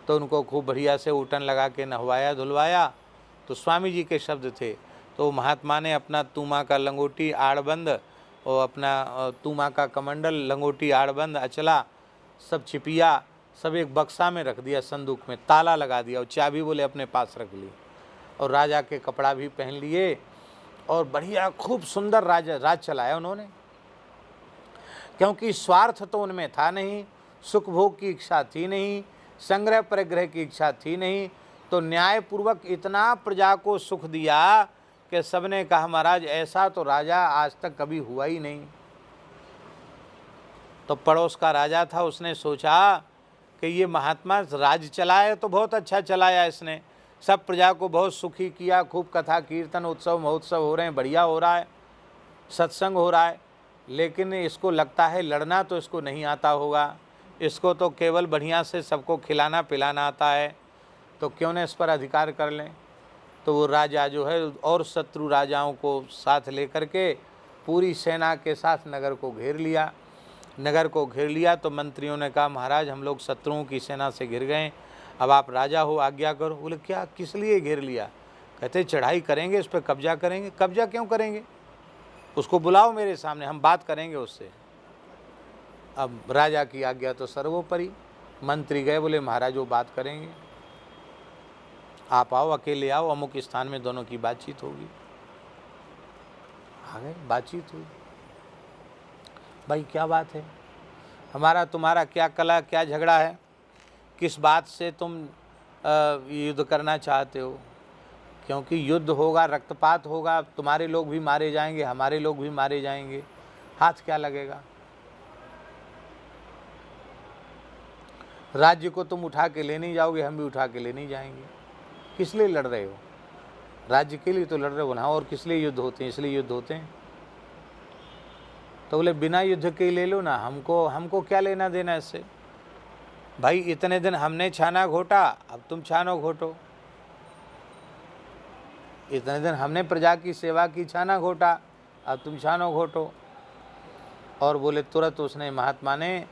तो उनको खूब बढ़िया से उटन लगा के नहवाया धुलवाया। तो स्वामी जी के शब्द थे, तो महात्मा ने अपना तूमा का लंगोटी आड़बंद और अपना तूमा का कमंडल, लंगोटी आड़बंद, अचला, सब चिपिया सब एक बक्सा में रख दिया, संदूक में ताला लगा दिया और चाबी बोले अपने पास रख ली। और राजा के कपड़ा भी पहन लिए और बढ़िया खूब सुंदर राज चलाया उन्होंने। क्योंकि स्वार्थ तो उनमें था नहीं, सुख भोग की इच्छा थी नहीं, संग्रह परिग्रह की इच्छा थी नहीं, तो न्यायपूर्वक इतना प्रजा को सुख दिया कि सबने कहा महाराज ऐसा तो राजा आज तक कभी हुआ ही नहीं। तो पड़ोस का राजा था, उसने सोचा कि ये महात्मा राज चलाया तो बहुत अच्छा चलाया, इसने सब प्रजा को बहुत सुखी किया, खूब कथा कीर्तन उत्सव महोत्सव हो रहे हैं, बढ़िया हो रहा है, सत्संग हो रहा है, लेकिन इसको लगता है लड़ना तो इसको नहीं आता होगा, इसको तो केवल बढ़िया से सबको खिलाना पिलाना आता है, तो क्यों न इस पर अधिकार कर लें। तो वो राजा जो है और शत्रु राजाओं को साथ लेकर के पूरी सेना के साथ नगर को घेर लिया। नगर को घेर लिया तो मंत्रियों ने कहा महाराज हम लोग शत्रुओं की सेना से घिर गए, अब आप राजा हो, आज्ञा करो। बोले क्या, किस लिए घेर लिया। कहते चढ़ाई करेंगे, इस पर कब्जा करेंगे। कब्जा क्यों करेंगे, उसको बुलाओ मेरे सामने, हम बात करेंगे उससे। अब राजा की आज्ञा तो सर्वोपरि। मंत्री गए, बोले महाराज वो बात करेंगे, आप आओ, अकेले आओ, अमुक स्थान में दोनों की बातचीत होगी। आ गए, बातचीत हुई। भाई क्या बात है, हमारा तुम्हारा क्या कला, क्या झगड़ा है, किस बात से तुम युद्ध करना चाहते हो। क्योंकि युद्ध होगा, रक्तपात होगा, तुम्हारे लोग भी मारे जाएंगे, हमारे लोग भी मारे जाएंगे, हाथ क्या लगेगा। राज्य को तुम उठा के ले नहीं जाओगे, हम भी उठा के ले नहीं जाएंगे। किस लिए लड़ रहे हो, राज्य के लिए तो लड़ रहे हो ना, और किस लिए युद्ध होते हैं, इसलिए युद्ध होते हैं। तो बोले बिना युद्ध के ले लो ना, हमको क्या लेना देना इससे। भाई इतने दिन हमने छाना घोटा, अब तुम छानो घोटो। इतने दिन हमने प्रजा की सेवा की, छाना घोटा, अब तुम छानो घोटो। और बोले तुरंत उसने, महात्मा ने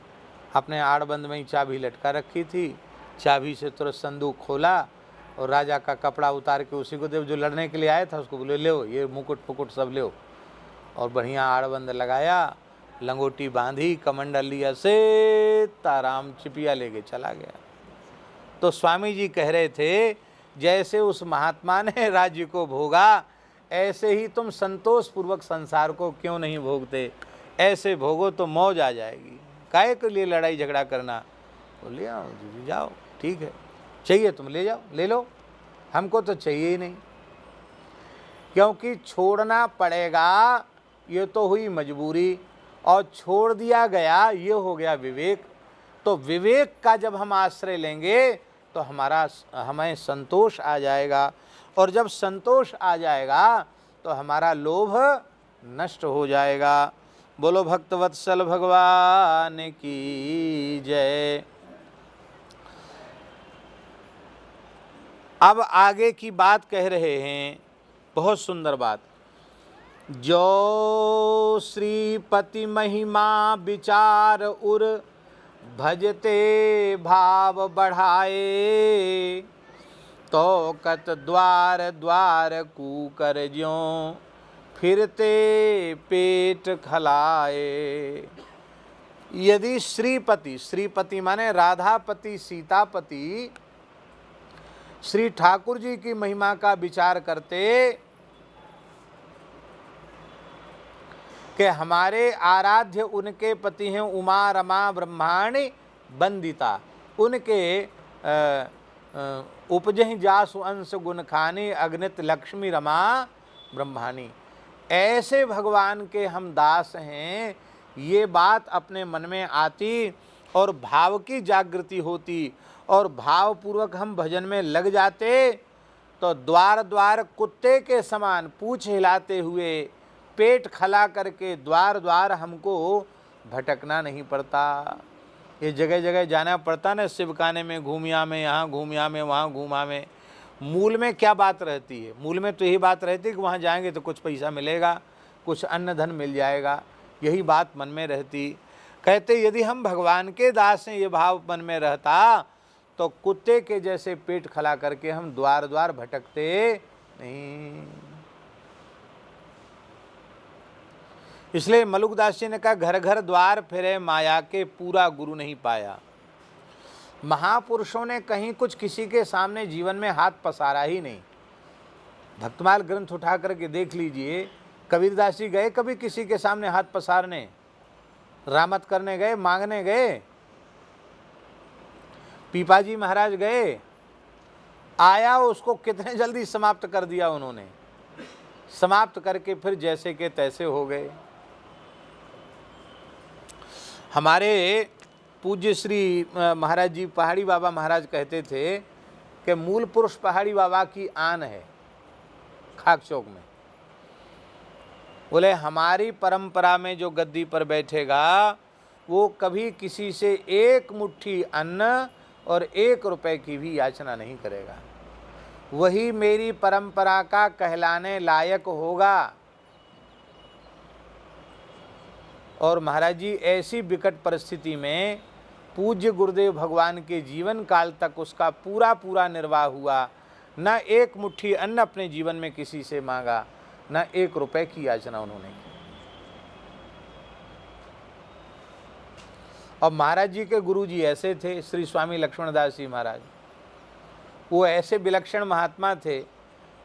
अपने आड़बंद में ही चाबी लटका रखी थी, चाबी से तुरंत संदूक खोला और राजा का कपड़ा उतार के उसी को दे, जो लड़ने के लिए आया था उसको बोले ले ये मुकुट फुकुट सब ले। और बढ़िया आड़बंद लगाया, लंगोटी बांधी, कमंडल लिया, से ताराम चिपिया लेके चला गया। तो स्वामी जी कह रहे थे जैसे उस महात्मा ने राज्य को भोगा, ऐसे ही तुम संतोष पूर्वक संसार को क्यों नहीं भोगते। ऐसे भोगो तो मौज आ जाएगी, काहे के लिए लड़ाई झगड़ा करना। तो ले आओ, जाओ, ठीक है, चाहिए तुम ले जाओ, ले लो, हमको तो चाहिए ही नहीं। क्योंकि छोड़ना पड़ेगा, ये तो हुई मजबूरी, और छोड़ दिया गया ये हो गया विवेक। तो विवेक का जब हम आश्रय लेंगे तो हमें संतोष आ जाएगा, और जब संतोष आ जाएगा तो हमारा लोभ नष्ट हो जाएगा। बोलो भक्तवत्सल भगवान की जय। अब आगे की बात कह रहे हैं, बहुत सुंदर बात। जो श्रीपति महिमा विचार उर भजते भाव बढ़ाए, तो कत द्वार द्वार कूकर ज्यों फिरते पेट खलाए। यदि श्रीपति, श्रीपति माने राधापति सीतापति, श्री ठाकुर जी की महिमा का विचार करते कि हमारे आराध्य उनके पति हैं उमा रमा ब्रह्माणी वंदिता, उनके उपजहि जासु अंश गुण खानी अग्नित लक्ष्मी रमा ब्रह्माणी, ऐसे भगवान के हम दास हैं, ये बात अपने मन में आती और भाव की जागृति होती और भावपूर्वक हम भजन में लग जाते, तो द्वार द्वार कुत्ते के समान पूँछ हिलाते हुए पेट खला करके द्वार द्वार हमको भटकना नहीं पड़ता। ये जगह जगह जाना पड़ता ना, शिवकाने में घूमिया में, यहाँ घूमिया में, वहाँ घूमा में। मूल में क्या बात रहती है? मूल में तो यही बात रहती है कि वहाँ जाएंगे तो कुछ पैसा मिलेगा, कुछ अन्न धन मिल जाएगा, यही बात मन में रहती। कहते यदि हम भगवान के दास हैं, ये भाव मन में रहता तो कुत्ते के जैसे पेट खला करके हम द्वार द्वार भटकते नहीं। इसलिए मलुकदास जी ने कहा, घर घर द्वार फिरे माया के, पूरा गुरु नहीं पाया। महापुरुषों ने कहीं कुछ किसी के सामने जीवन में हाथ पसारा ही नहीं। भक्तमाल ग्रंथ उठा करके देख लीजिए, कबीरदास जी गए कभी किसी के सामने हाथ पसारने? रामत करने गए, मांगने गए? पीपाजी महाराज गए, आया उसको कितने जल्दी समाप्त कर दिया उन्होंने। समाप्त करके फिर जैसे के तैसे हो गए। हमारे पूज्य श्री महाराज जी पहाड़ी बाबा महाराज कहते थे कि मूल पुरुष पहाड़ी बाबा की आन है खाक चौक में। बोले हमारी परंपरा में जो गद्दी पर बैठेगा वो कभी किसी से एक मुट्ठी अन्न और 1 रुपए की भी याचना नहीं करेगा, वही मेरी परंपरा का कहलाने लायक होगा। और महाराज जी ऐसी विकट परिस्थिति में पूज्य गुरुदेव भगवान के जीवन काल तक उसका पूरा पूरा निर्वाह हुआ। न 1 मुट्ठी अन्न अपने जीवन में किसी से मांगा, न 1 रुपए की याचना उन्होंने की। और महाराज जी के गुरु जी ऐसे थे, श्री स्वामी लक्ष्मणदास जी महाराज। वो ऐसे विलक्षण महात्मा थे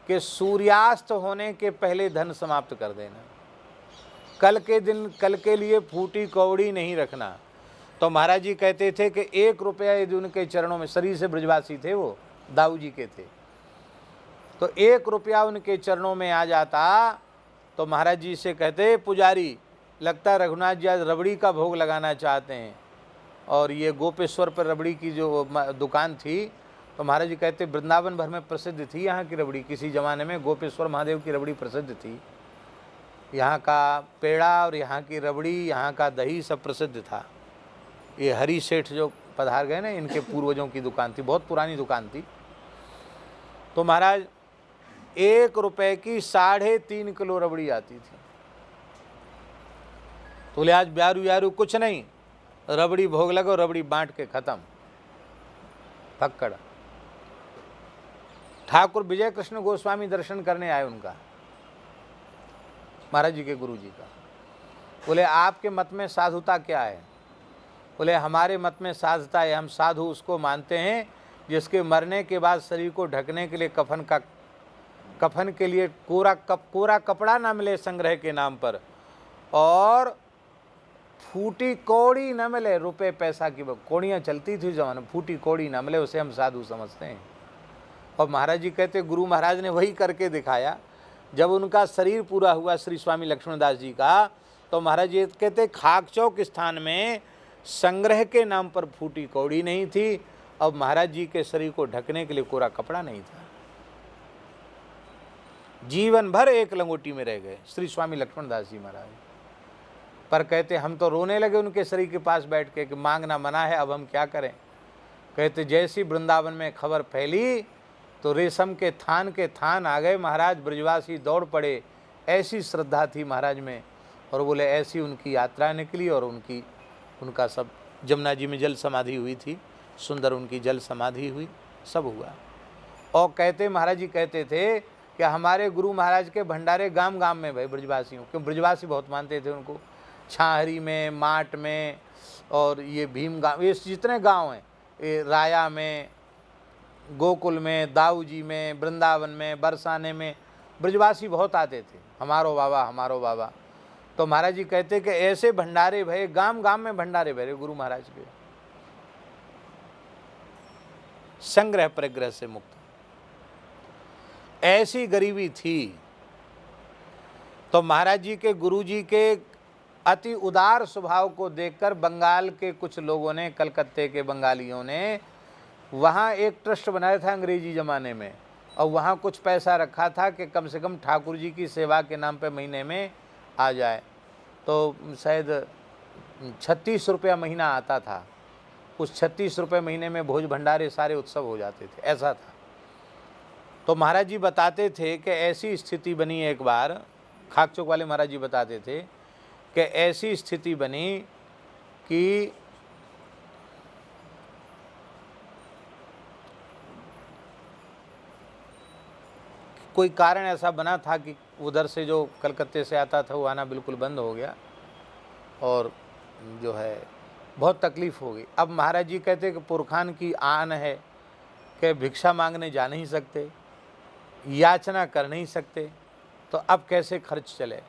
कि सूर्यास्त होने के पहले धन समाप्त कर देना, कल के दिन कल के लिए फूटी कौड़ी नहीं रखना। तो महाराज जी कहते थे कि 1 रुपया यदि उनके चरणों में, शरीर से ब्रजवासी थे वो, दाऊ जी के थे, तो 1 रुपया उनके चरणों में आ जाता तो महाराज जी से कहते, पुजारी लगता है रघुनाथ जी आज रबड़ी का भोग लगाना चाहते हैं। और ये गोपेश्वर पर रबड़ी की जो दुकान थी, तो महाराज जी कहते वृंदावन भर में प्रसिद्ध थी यहाँ की रबड़ी। किसी ज़माने में गोपेश्वर महादेव की रबड़ी प्रसिद्ध थी। यहाँ का पेड़ा और यहाँ की रबड़ी, यहाँ का दही सब प्रसिद्ध था। ये हरी सेठ जो पधार गए ना, इनके पूर्वजों की दुकान थी, बहुत पुरानी दुकान थी। तो महाराज 1 रुपए की 3.5 किलो रबड़ी आती थी। तो बोले आज ब्यारू यारू कुछ नहीं, रबड़ी भोग लगो, रबड़ी बांट के खत्म, पकड़। ठाकुर विजय कृष्ण गोस्वामी दर्शन करने आए उनका, महाराज जी के गुरु जी का। बोले आपके मत में साधुता क्या है? बोले हमारे मत में साधुता है, हम साधु उसको मानते हैं जिसके मरने के बाद शरीर को ढकने के लिए कफन के लिए कोरा कपड़ा ना मिले संग्रह के नाम पर, और फूटी कौड़ी न मिले, रुपए पैसा की कौड़ियाँ चलती थी जमाने, फूटी कौड़ी न मिले, उसे हम साधु समझते हैं। और महाराज जी कहते गुरु महाराज ने वही करके दिखाया। जब उनका शरीर पूरा हुआ श्री स्वामी लक्ष्मणदास जी का, तो महाराज जी कहते खाक चौक स्थान में संग्रह के नाम पर फूटी कौड़ी नहीं थी, और महाराज जी के शरीर को ढकने के लिए कोरा कपड़ा नहीं था। जीवन भर एक लंगोटी में रह गए श्री स्वामी लक्ष्मणदास जी महाराज। पर कहते हम तो रोने लगे उनके शरीर के पास बैठ के कि मांगना मना है, अब हम क्या करें। कहते जैसी वृंदावन में खबर फैली तो रेशम के थान आ गए महाराज, ब्रजवासी दौड़ पड़े। ऐसी श्रद्धा थी महाराज में। और बोले ऐसी उनकी यात्रा निकली, और उनका सब जमुना जी में जल समाधि हुई थी, सुंदर उनकी जल समाधि हुई, सब हुआ। और कहते महाराज जी कहते थे कि हमारे गुरु महाराज के भंडारे गांव गांव में भाई ब्रजवासियों, क्यों ब्रजवासी बहुत मानते थे उनको। छाहरी में, माट में, और ये भीम गाँव, ये जितने गांव हैं, ये राया में, गोकुल में, दाऊ जी में, वृंदावन में, बरसाने में ब्रजवासी बहुत आते थे, हमारो बाबा हमारो बाबा। तो महाराज जी कहते कि ऐसे भंडारे भये, गांव गांव में भंडारे भरे गुरु महाराज के, संग्रह परिग्रह से मुक्त। ऐसी गरीबी थी। तो महाराज जी के गुरु जी के अति उदार स्वभाव को देखकर बंगाल के कुछ लोगों ने, कलकत्ते के बंगालियों ने वहाँ एक ट्रस्ट बनाया था अंग्रेजी ज़माने में, और वहाँ कुछ पैसा रखा था कि कम से कम ठाकुर जी की सेवा के नाम पे महीने में आ जाए तो शायद 36 रुपया महीना आता था। उस 36 रुपये महीने में भोज भंडारे सारे उत्सव हो जाते थे, ऐसा था। तो महाराज जी बताते थे कि ऐसी स्थिति बनी एक बार, खाक चौक वाले महाराज जी बताते थे कि ऐसी स्थिति बनी कि कोई कारण ऐसा बना था कि उधर से जो कलकत्ते से आता था वो आना बिल्कुल बंद हो गया और जो है बहुत तकलीफ़ हो गई। अब महाराज जी कहते कि पुरखान की आन है कि भिक्षा मांगने जा नहीं सकते, याचना कर नहीं सकते, तो अब कैसे खर्च चले।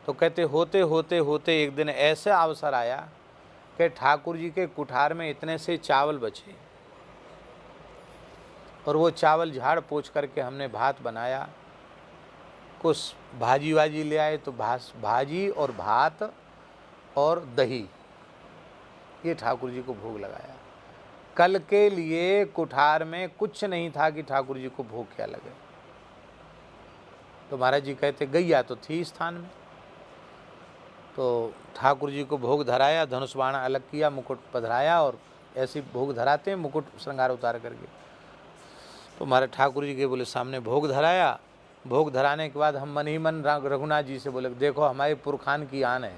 तो कहते होते होते होते एक दिन ऐसा अवसर आया कि ठाकुर जी के कुठार में इतने से चावल बचे और वो चावल झाड़ पोंछ करके हमने भात बनाया, कुछ भाजी वाजी ले आए, तो भाजी और भात और दही ये ठाकुर जी को भोग लगाया। कल के लिए कुठार में कुछ नहीं था कि ठाकुर जी को भोग क्या लगे। तो महाराज जी कहते गैया तो थी स्थान में, तो ठाकुर जी को भोग धराया, धनुष बाण अलग किया, मुकुट पधराया और ऐसे भोग धराते हैं मुकुट श्रृंगार उतार करके। तो हमारे ठाकुर जी के बोले सामने भोग धराया। भोग धराने के बाद हम मन ही मन रघुनाथ जी से बोले देखो हमारे पुरखान की आन है,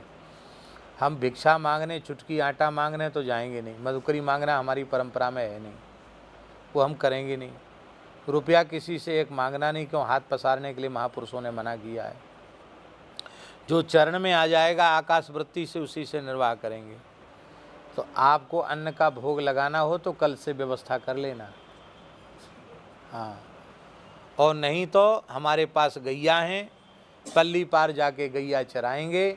हम भिक्षा मांगने चुटकी आटा मांगने तो जाएंगे नहीं, मधुकरी मांगना हमारी परंपरा में है नहीं, वो हम करेंगे नहीं। रुपया किसी से एक मांगना नहीं, क्यों हाथ पसारने के लिए महापुरुषों ने मना किया है। जो चरण में आ जाएगा आकाश वृत्ति से उसी से निर्वाह करेंगे। तो आपको अन्न का भोग लगाना हो तो कल से व्यवस्था कर लेना, हाँ। और नहीं तो हमारे पास गैया हैं, पल्ली पार जाके गैया चराएंगे,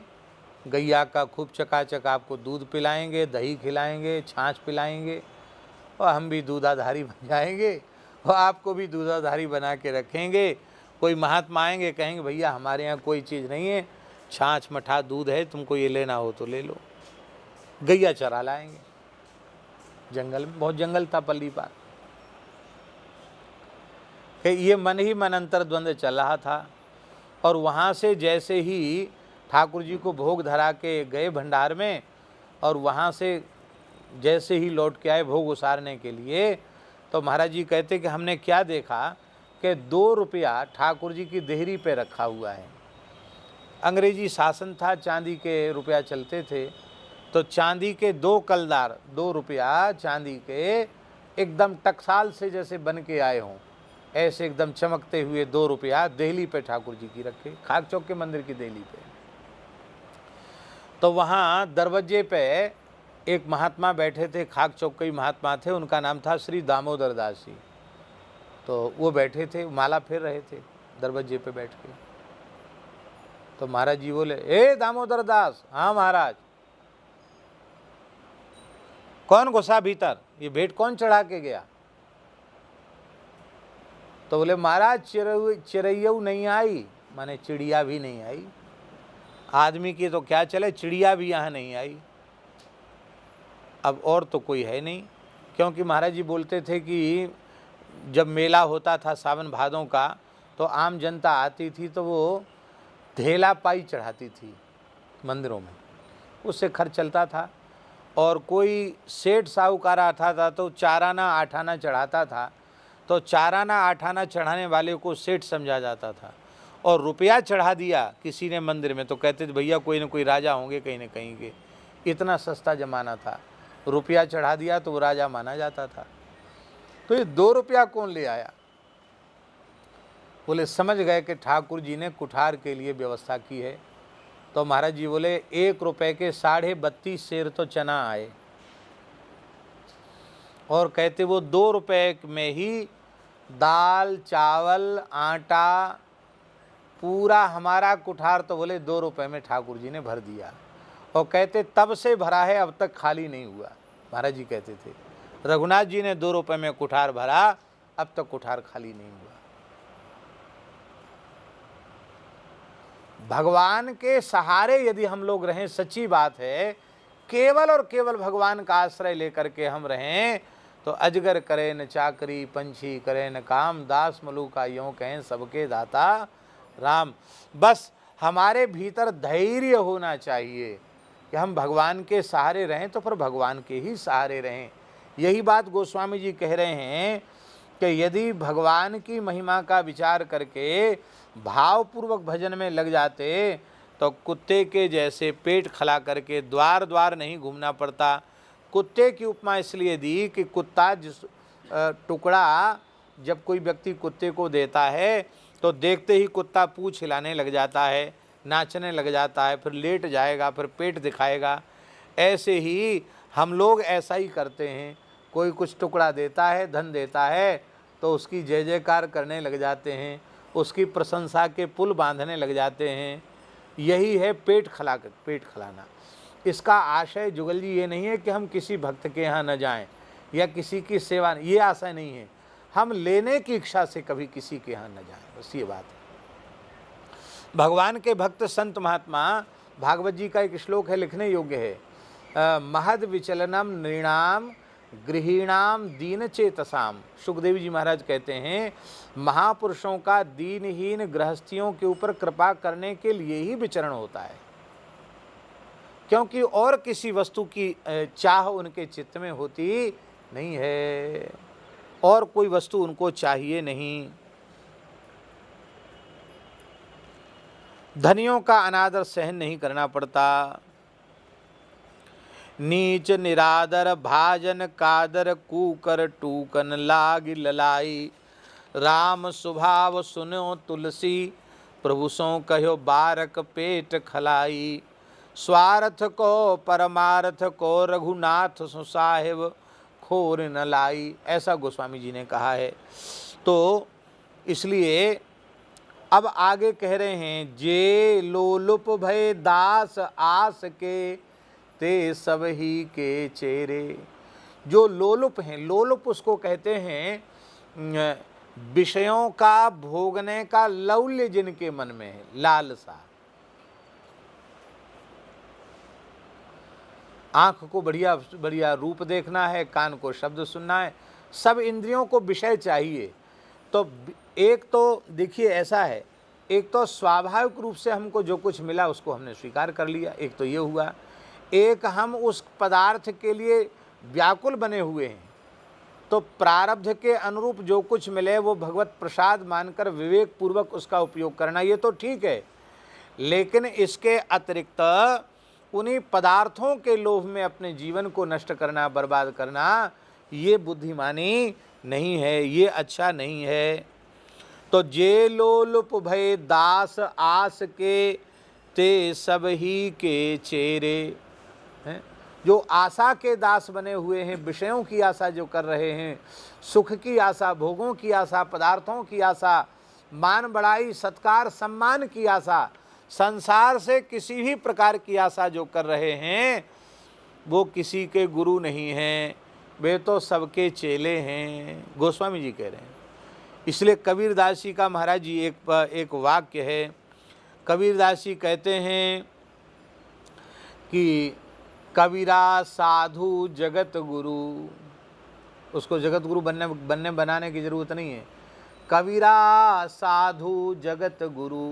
गैया का खूब चकाचक आपको दूध पिलाएंगे, दही खिलाएंगे, छाछ पिलाएंगे और हम भी दूधाधारी बन जाएंगे और आपको भी दूधाधारी बना के रखेंगे। कोई महात्मा आएंगे कहेंगे भैया हमारे यहाँ कोई चीज़ नहीं है, छाछ मठा दूध है, तुमको ये लेना हो तो ले लो। गैया चरा लाएंगे जंगल में, बहुत जंगल था पल्ली पार। कि ये मन ही मन अंतर द्वंद्व चल रहा था। और वहाँ से जैसे ही ठाकुर जी को भोग धरा के गए भंडार में और वहाँ से जैसे ही लौट के आए भोग उसारने के लिए, तो महाराज जी कहते कि हमने क्या देखा कि 2 रुपया ठाकुर जी की देहरी पे रखा हुआ है। अंग्रेजी शासन था, चांदी के रुपया चलते थे, तो चांदी के 2 कलदार 2 रुपया चांदी के एकदम टकसाल से जैसे बन के आए हों, ऐसे एकदम चमकते हुए 2 रुपया देहली पे ठाकुर जी की रखे, खाक चौक के मंदिर की देहली पे। तो वहाँ दरवाजे पे एक महात्मा बैठे थे, खाक चौक के ही महात्मा थे, उनका नाम था श्री दामोदर दास जी। तो वो बैठे थे, माला फेर रहे थे दरवाजे पे बैठ के। तो महाराज जी बोले ए दामोदर दास। हाँ महाराज। कौन घुसा भीतर, ये भेंट कौन चढ़ा के गया? तो बोले महाराज चिड़ैया नहीं आई, माने चिड़िया भी नहीं आई। आदमी की तो क्या चले, चिड़िया भी यहाँ नहीं आई। अब और तो कोई है नहीं, क्योंकि महाराज जी बोलते थे कि जब मेला होता था सावन भादों का, तो आम जनता आती थी तो वो धेला पाई चढ़ाती थी मंदिरों में, उससे खर्च चलता था। और कोई सेठ साहूकार आता था तो 4 आना 8 आना चढ़ाता था, तो 4 आना 8 आना चढ़ाने वाले को सेठ समझा जाता था। और रुपया चढ़ा दिया किसी ने मंदिर में तो कहते थे भैया कोई न कोई राजा होंगे कहीं न कहीं के, इतना सस्ता जमाना था। रुपया चढ़ा दिया तो वो राजा माना जाता था। तो ये 2 रुपया कौन ले आया? बोले समझ गए कि ठाकुर जी ने कुठार के लिए व्यवस्था की है। तो महाराज जी बोले 1 रुपये के 32.5 सेर तो चना आए, और कहते वो 2 रुपये में ही दाल चावल आटा पूरा हमारा कुठार, तो बोले 2 रुपये में ठाकुर जी ने भर दिया। और कहते तब से भरा है, अब तक खाली नहीं हुआ। महाराज जी कहते थे रघुनाथ जी ने 2 रुपये में कुठार भरा, अब तक कुठार खाली नहीं हुआ। भगवान के सहारे यदि हम लोग रहें, सच्ची बात है, केवल और केवल भगवान का आश्रय लेकर के हम रहें, तो अजगर करे न चाकरी, पंछी करे न काम, दास मलुका यूं कहें सबके दाता राम। बस हमारे भीतर धैर्य होना चाहिए कि हम भगवान के सहारे रहें, तो फिर भगवान के ही सहारे रहें। यही बात गोस्वामी जी कह रहे हैं कि यदि भगवान की महिमा का विचार करके भावपूर्वक भजन में लग जाते तो कुत्ते के जैसे पेट खला करके द्वार द्वार नहीं घूमना पड़ता। कुत्ते की उपमा इसलिए दी कि कुत्ता जिस टुकड़ा जब कोई व्यक्ति कुत्ते को देता है तो देखते ही कुत्ता पूंछ हिलाने लग जाता है, नाचने लग जाता है, फिर लेट जाएगा, फिर पेट दिखाएगा। ऐसे ही हम लोग ऐसा ही करते हैं। कोई कुछ टुकड़ा देता है, धन देता है, तो उसकी जय जयकार करने लग जाते हैं, उसकी प्रशंसा के पुल बांधने लग जाते हैं। यही है पेट खिलाना। इसका आशय जुगल जी ये नहीं है कि हम किसी भक्त के यहाँ न जाएं या किसी की सेवा, ये आशय नहीं है। हम लेने की इच्छा से कभी किसी के यहाँ न जाएं, बस ये बात है। भगवान के भक्त संत महात्मा, भागवत जी का एक श्लोक है, लिखने योग्य है। महद विचलनम नृणाम गृहीणाम दीन चेतसाम। सुखदेव जी महाराज कहते हैं महापुरुषों का दीनहीन गृहस्थियों के ऊपर कृपा करने के लिए ही विचरण होता है, क्योंकि और किसी वस्तु की चाह उनके चित्त में होती नहीं है, और कोई वस्तु उनको चाहिए नहीं। धनियों का अनादर सहन नहीं करना पड़ता। नीच निरादर भाजन कादर कूकर टूकन लाग ललाई। राम स्वभाव सुनो तुलसी प्रभु सो कहो बारक पेट खलाई। स्वार्थ को परमार्थ को रघुनाथ सो साहिब खोर न लाई। ऐसा गोस्वामी जी ने कहा है। तो इसलिए अब आगे कह रहे हैं, जे लोलुप भय दास आस के ते सब ही के चेरे। जो लोलुप हैं, लोलुप उसको कहते हैं विषयों का भोगने का लौल्य जिनके मन में है, लालसा। आँख को बढ़िया बढ़िया रूप देखना है, कान को शब्द सुनना है, सब इंद्रियों को विषय चाहिए। तो एक तो देखिए ऐसा है, एक तो स्वाभाविक रूप से हमको जो कुछ मिला उसको हमने स्वीकार कर लिया, एक तो ये हुआ। एक हम उस पदार्थ के लिए व्याकुल बने हुए हैं, तो प्रारब्ध के अनुरूप जो कुछ मिले वो भगवत प्रसाद मानकर विवेक पूर्वक उसका उपयोग करना, ये तो ठीक है। लेकिन इसके अतिरिक्त उन्हीं पदार्थों के लोभ में अपने जीवन को नष्ट करना, बर्बाद करना, ये बुद्धिमानी नहीं है, ये अच्छा नहीं है। तो जे लोलुप भय दास आस के ते सब ही के चेरे हैं। जो आशा के दास बने हुए हैं, विषयों की आशा जो कर रहे हैं, सुख की आशा, भोगों की आशा, पदार्थों की आशा, मान बढ़ाई सत्कार सम्मान की आशा, संसार से किसी भी प्रकार की आशा जो कर रहे हैं, वो किसी के गुरु नहीं हैं, वे तो सबके चेले हैं, गोस्वामी जी कह रहे हैं। इसलिए कबीरदास जी का महाराज जी एक वाक्य है। कबीरदास जी कहते हैं कि कबीरा साधु जगत गुरु। उसको जगत गुरु बनाने की जरूरत नहीं है। कबीरा साधु जगत गुरु।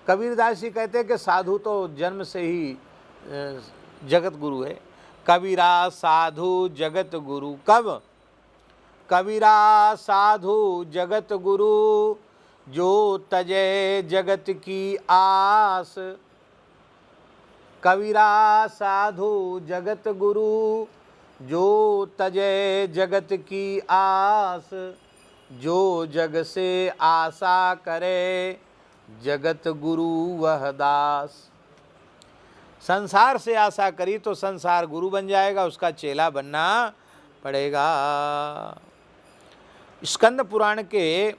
कबीरदास जी कहते हैं कि साधु तो जन्म से ही जगत गुरु है। कबीरा साधु जगत गुरु। कब? कबीरा साधु जगत गुरु जो तजे जगत की आस। कबीरा साधु जगत गुरु जो तजे जगत की आस। जो जग से आशा करे जगत गुरु वह दास। संसार से आशा करी तो संसार गुरु बन जाएगा, उसका चेला बनना पड़ेगा। स्कंद पुराण के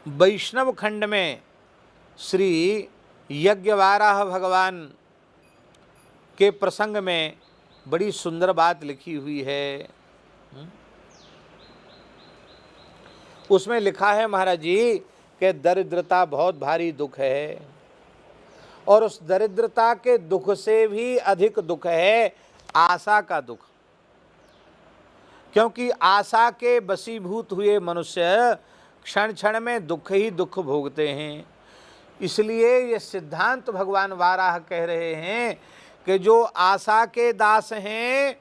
वैष्णव खंड में श्री यज्ञवाराह भगवान के प्रसंग में बड़ी सुंदर बात लिखी हुई है। उसमें लिखा है महाराज जी कि दरिद्रता बहुत भारी दुख है, और उस दरिद्रता के दुख से भी अधिक दुख है आशा का दुख। क्योंकि आशा के वशीभूत हुए मनुष्य क्षण क्षण में दुख ही दुख भोगते हैं। इसलिए ये सिद्धांत भगवान वाराह कह रहे हैं कि जो आशा के दास हैं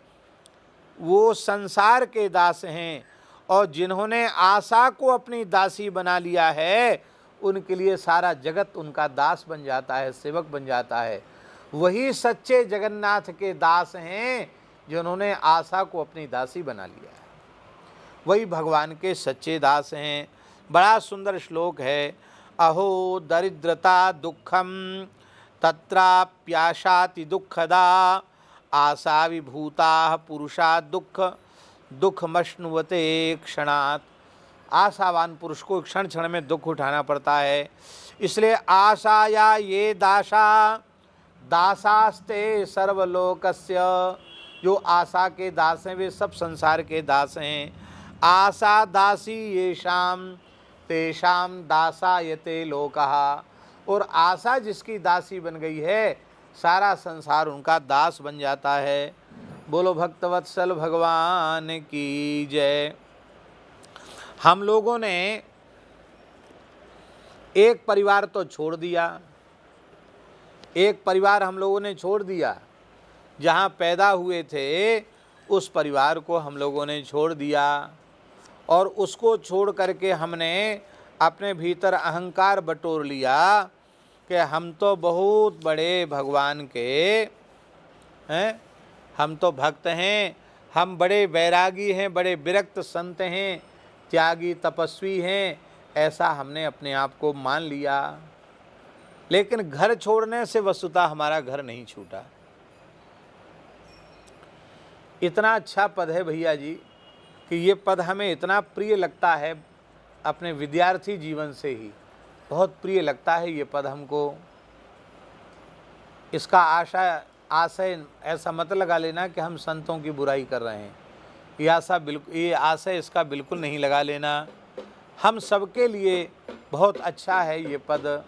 वो संसार के दास हैं, और जिन्होंने आशा को अपनी दासी बना लिया है उनके लिए सारा जगत उनका दास बन जाता है, सेवक बन जाता है। वही सच्चे जगन्नाथ के दास हैं जिन्होंने आशा को अपनी दासी बना लिया है, वही भगवान के सच्चे दास हैं। बड़ा सुंदर श्लोक है। अहो दरिद्रता दुखम तत्राप्याशाति दुःखदा आशा विभूता पुरुषा दुख दुखमश्नुवते क्षणात्। आशावान पुरुष को क्षण क्षण में दुख उठाना पड़ता है। इसलिए आशाया ये दासा दासास्ते सर्वलोकस्य, जो आशा के दास हैं वे सब संसार के दास हैं। आशा दासी येषाम तेषाम दासायते लोकः, और आशा जिसकी दासी बन गई है सारा संसार उनका दास बन जाता है। बोलो भक्तवत्सल भगवान की जय। हम लोगों ने एक परिवार तो छोड़ दिया, एक परिवार हम लोगों ने छोड़ दिया, जहाँ पैदा हुए थे उस परिवार को हम लोगों ने छोड़ दिया, और उसको छोड़ करके हमने अपने भीतर अहंकार बटोर लिया कि हम तो बहुत बड़े भगवान के हैं, हम तो भक्त हैं, हम बड़े वैरागी हैं, बड़े विरक्त संत हैं, त्यागी तपस्वी हैं, ऐसा हमने अपने आप को मान लिया। लेकिन घर छोड़ने से वस्तुतः हमारा घर नहीं छूटा। इतना अच्छा पद है भैया जी कि ये पद हमें इतना प्रिय लगता है, अपने विद्यार्थी जीवन से ही बहुत प्रिय लगता है ये पद हमको। इसका आशय ऐसा मत लगा लेना कि हम संतों की बुराई कर रहे हैं, ये आशय इसका बिल्कुल नहीं लगा लेना। हम सबके लिए बहुत अच्छा है ये पद।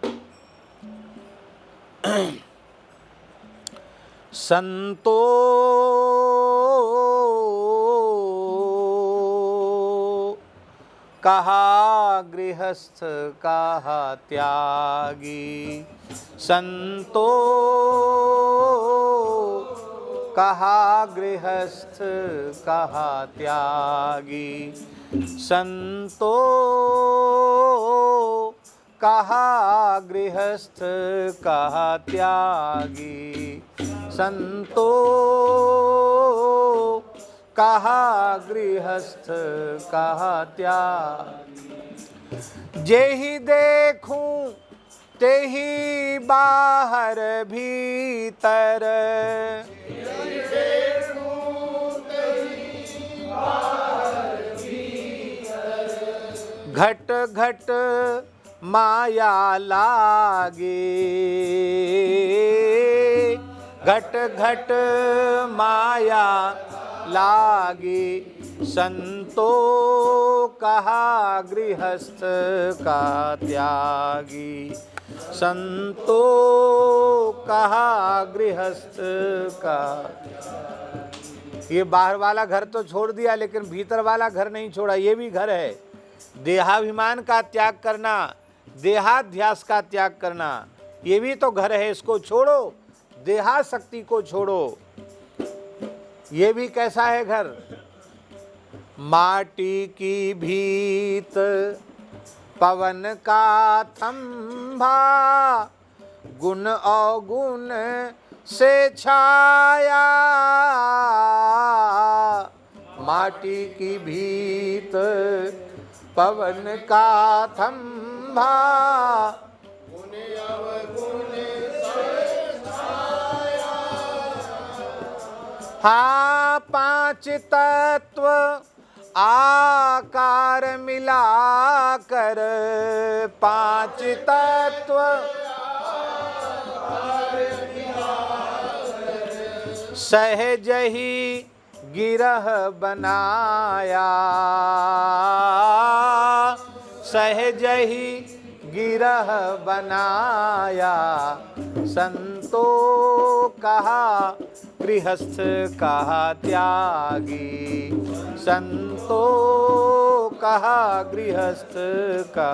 संतो कहा गृहस्थ कहा त्यागी, संतो कहा गृहस्थ कहा त्यागी, संतो कहा गृहस्थ कहा त्यागी, संतो कहा गृहस्थ कहा त्यागी। जेहि देखूं तेहि बाहर भीतर, घट घट माया लागे, घट घट माया लागे, संतो कहा गृहस्थ का त्यागी, संतो कहा गृहस्थ का। ये बाहर वाला घर तो छोड़ दिया लेकिन भीतर वाला घर नहीं छोड़ा, ये भी घर है। देहाभिमान का त्याग करना, देहाध्यास का त्याग करना, ये भी तो घर है, इसको छोड़ो, देहासक्ति को छोड़ो। ये भी कैसा है घर? माटी की भीत पवन का थंभा, गुण अवगुण से छाया, माटी की भीत पवन का थंभा, हाँ पांच तत्व आकार मिलाकर, पांच तत्व सहज ही गिरह बनाया, सहज ही गिरह बनाया, संतो कहा गृहस्थ कहा त्यागी, संतो कहा गृहस्थ का।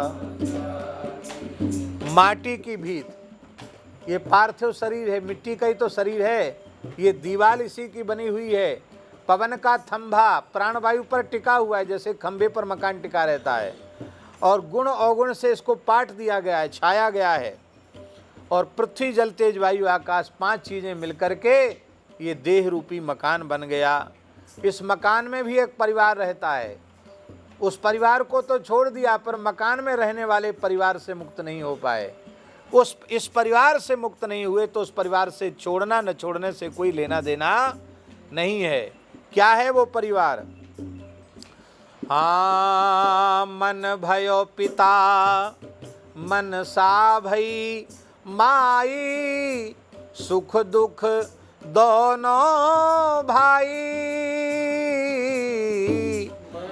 माटी की भीत, ये पार्थिव शरीर है, मिट्टी का ही तो शरीर है, ये दीवार इसी की बनी हुई है। पवन का थंभा प्राणवायु पर टिका हुआ है, जैसे खंभे पर मकान टिका रहता है, और गुण अवगुण से इसको पाट दिया गया है, छाया गया है। और पृथ्वी जल तेज वायु आकाश 5 चीजें मिलकर के ये देह रूपी मकान बन गया। इस मकान में भी एक परिवार रहता है, उस परिवार को तो छोड़ दिया, पर मकान में रहने वाले परिवार से मुक्त नहीं हो पाए। इस परिवार से मुक्त नहीं हुए तो उस परिवार से छोड़ना न छोड़ने से कोई लेना देना नहीं है। क्या है वो परिवार? हाँ, मन भयो पिता, मन सा भई माई, सुख दुख दोनों भाई।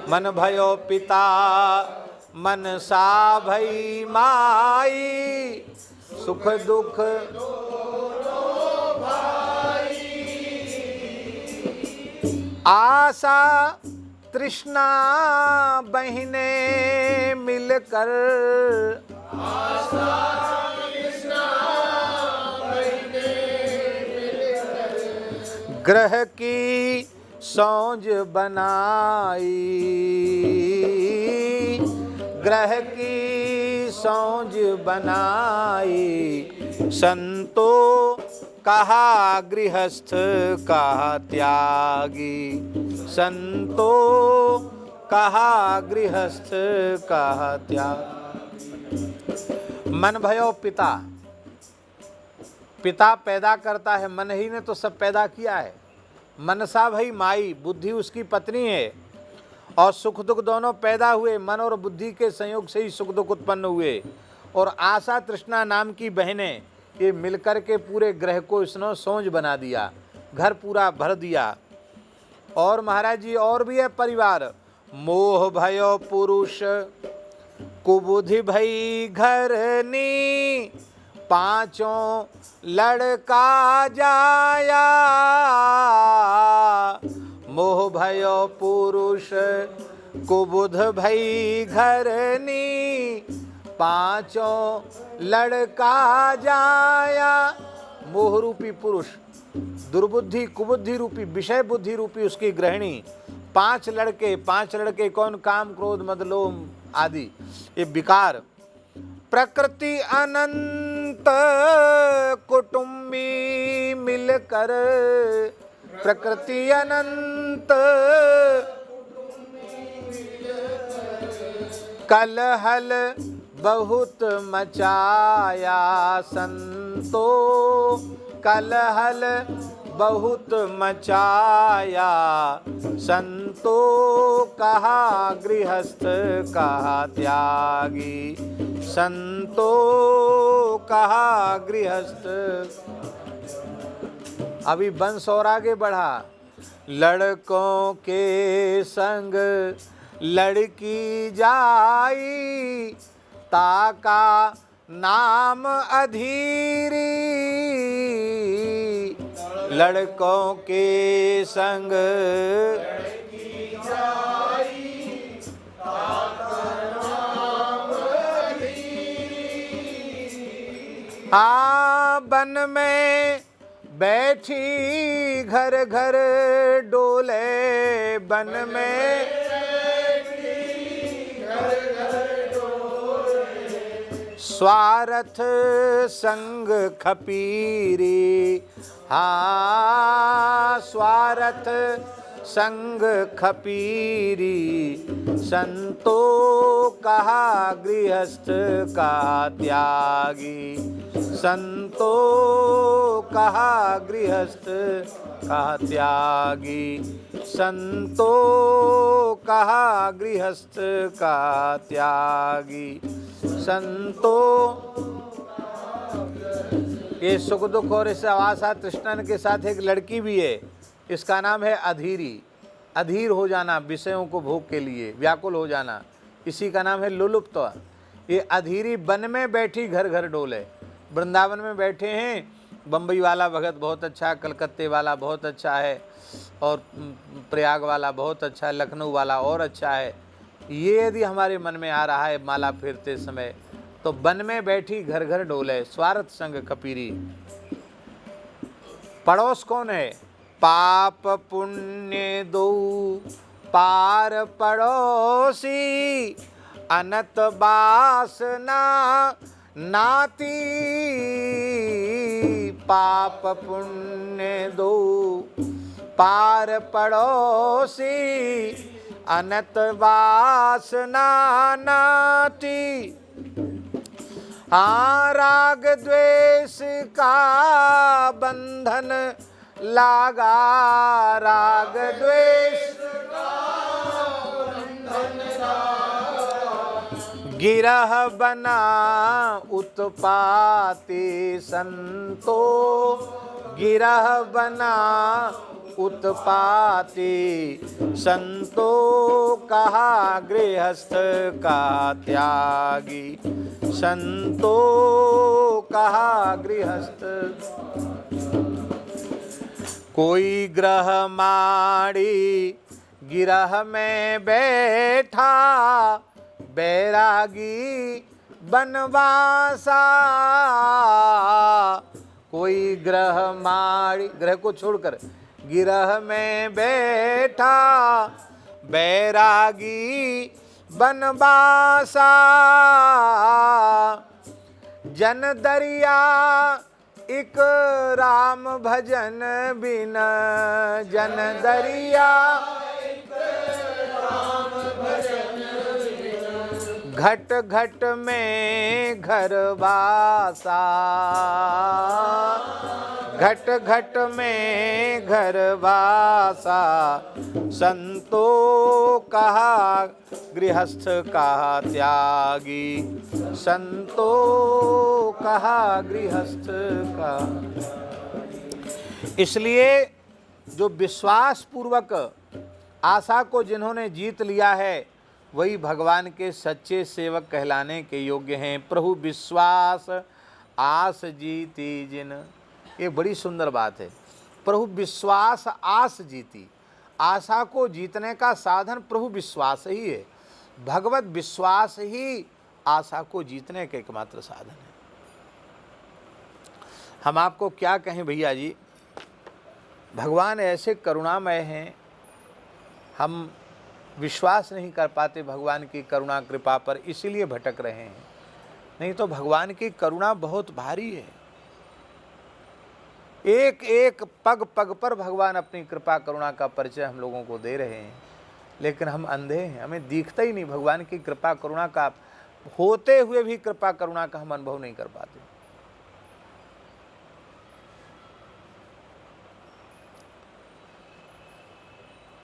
मन भयो पिता, मन सा भई माई, सुख दुख दोनों भाई। आशा तृष्णा बहिने मिलकर, आशा तृष्णा बहिने मिलकर, ग्रह की सौंज बनाई, ग्रह की सौंज बनाई। संतो कहा गृहस्थ कहा त्यागी, संतो कहा गृहस्थ कहा त्यागी। मन भयो पिता, पिता पैदा करता है, मन ही ने तो सब पैदा किया है। मनसा भई माई, बुद्धि उसकी पत्नी है, और सुख दुख दोनों पैदा हुए, मन और बुद्धि के संयोग से ही सुख दुख उत्पन्न हुए। और आशा तृष्णा नाम की बहनें, ये मिलकर के पूरे ग्रह को इसने सौंज बना दिया, घर पूरा भर दिया। और महाराज जी और भी है परिवार। मोह भयो पुरुष, कुबुद्धि भई घरनी, पांचों लड़का जाया। मोह भयो पुरुष, कुबुध भई घरनी, पांचों लड़का जाया। मोह रूपी पुरुष, दुर्बुद्धि कुबुद्धि रूपी विषय बुद्धि रूपी उसकी गृहिणी, 5 लड़के। 5 लड़के कौन? काम क्रोध मद लोभ आदि ये विकार। प्रकृति अनंत कुटुंबी मिलकर, प्रकृति अनंत कलहल बहुत मचाया। संतो कलहल बहुत मचाया, संतो कहा गृहस्थ कहा त्यागी, संतो कहा गृहस्थ। अभी वंश और आगे बढ़ा। लड़कों के संग लड़की जाई, ताका नाम अधीरी। लड़कों के संग लड़की जाई, ताका नाम अधीरी। हाँ, वन में बैठी घर घर डोले, वन में स्वार्थ संग खपीरी। हाँ, स्वार्थ संग खपीरी। संतो कहा गृहस्थ कहा त्यागी, संतो कहा गृहस्थ कहा त्यागी, संतो कहा गृहस्थ कहा त्यागी, संतो। ये सुख दुख और इस आशा तृष्णा के साथ एक लड़की भी है, इसका नाम है अधीरी। अधीर हो जाना, विषयों को भोग के लिए व्याकुल हो जाना, इसी का नाम है लुलुप्त। ये अधीरी वन में बैठी घर घर डोले। वृंदावन में बैठे हैं, बम्बई वाला भगत बहुत अच्छा, कलकत्ते वाला बहुत अच्छा है, और प्रयाग वाला बहुत अच्छा है, लखनऊ वाला और अच्छा है। ये यदि हमारे मन में आ रहा है माला फेरते समय, तो तो वन में बैठी घर घर डोले, स्वार्थ संग कपीरी। पड़ोस कौन है? पाप पुण्य दो पार पड़ोसी, अनत बासना नाती। पाप पुण्य दो पार पड़ोसी, अनत वासना नाती। हाँ राग द्वेष का बंधन लागा, राग द्वेष गिरह बना उत्पाती संतो, गिरह बना उत्पाती संतो। कहा गृहस्थ का त्यागी, संतो कहा गृहस्थ। कोई ग्रह माड़ी गिरह में बैठा, बैरागी बनवासा। कोई ग्रह माड़ी, ग्रह को छोड़कर गिरह में बैठा, बैरागी बनवासा। जन दरिया एक राम भजन बिन, जन दरिया घट घट में घर वासा, घट घट में घर वासा। संतो कहा गृहस्थ कहा त्यागी, संतो कहा गृहस्थ का। इसलिए जो विश्वास पूर्वक आशा को जिन्होंने जीत लिया है, वही भगवान के सच्चे सेवक कहलाने के योग्य हैं। प्रभु विश्वास आस जीती जिन, ये बड़ी सुंदर बात है। प्रभु विश्वास आस जीती, आशा को जीतने का साधन प्रभु विश्वास ही है। भगवत विश्वास ही आशा को जीतने का एकमात्र साधन है। हम आपको क्या कहें भैया जी, भगवान ऐसे करुणामय हैं, हम विश्वास नहीं कर पाते भगवान की करुणा कृपा पर, इसीलिए भटक रहे हैं। नहीं तो भगवान की करुणा बहुत भारी है। एक एक पग पग पर भगवान अपनी कृपा करुणा का परिचय हम लोगों को दे रहे हैं, लेकिन हम अंधे हैं, हमें दिखता ही नहीं भगवान की कृपा करुणा का। होते हुए भी कृपा करुणा का हम अनुभव नहीं कर पाते।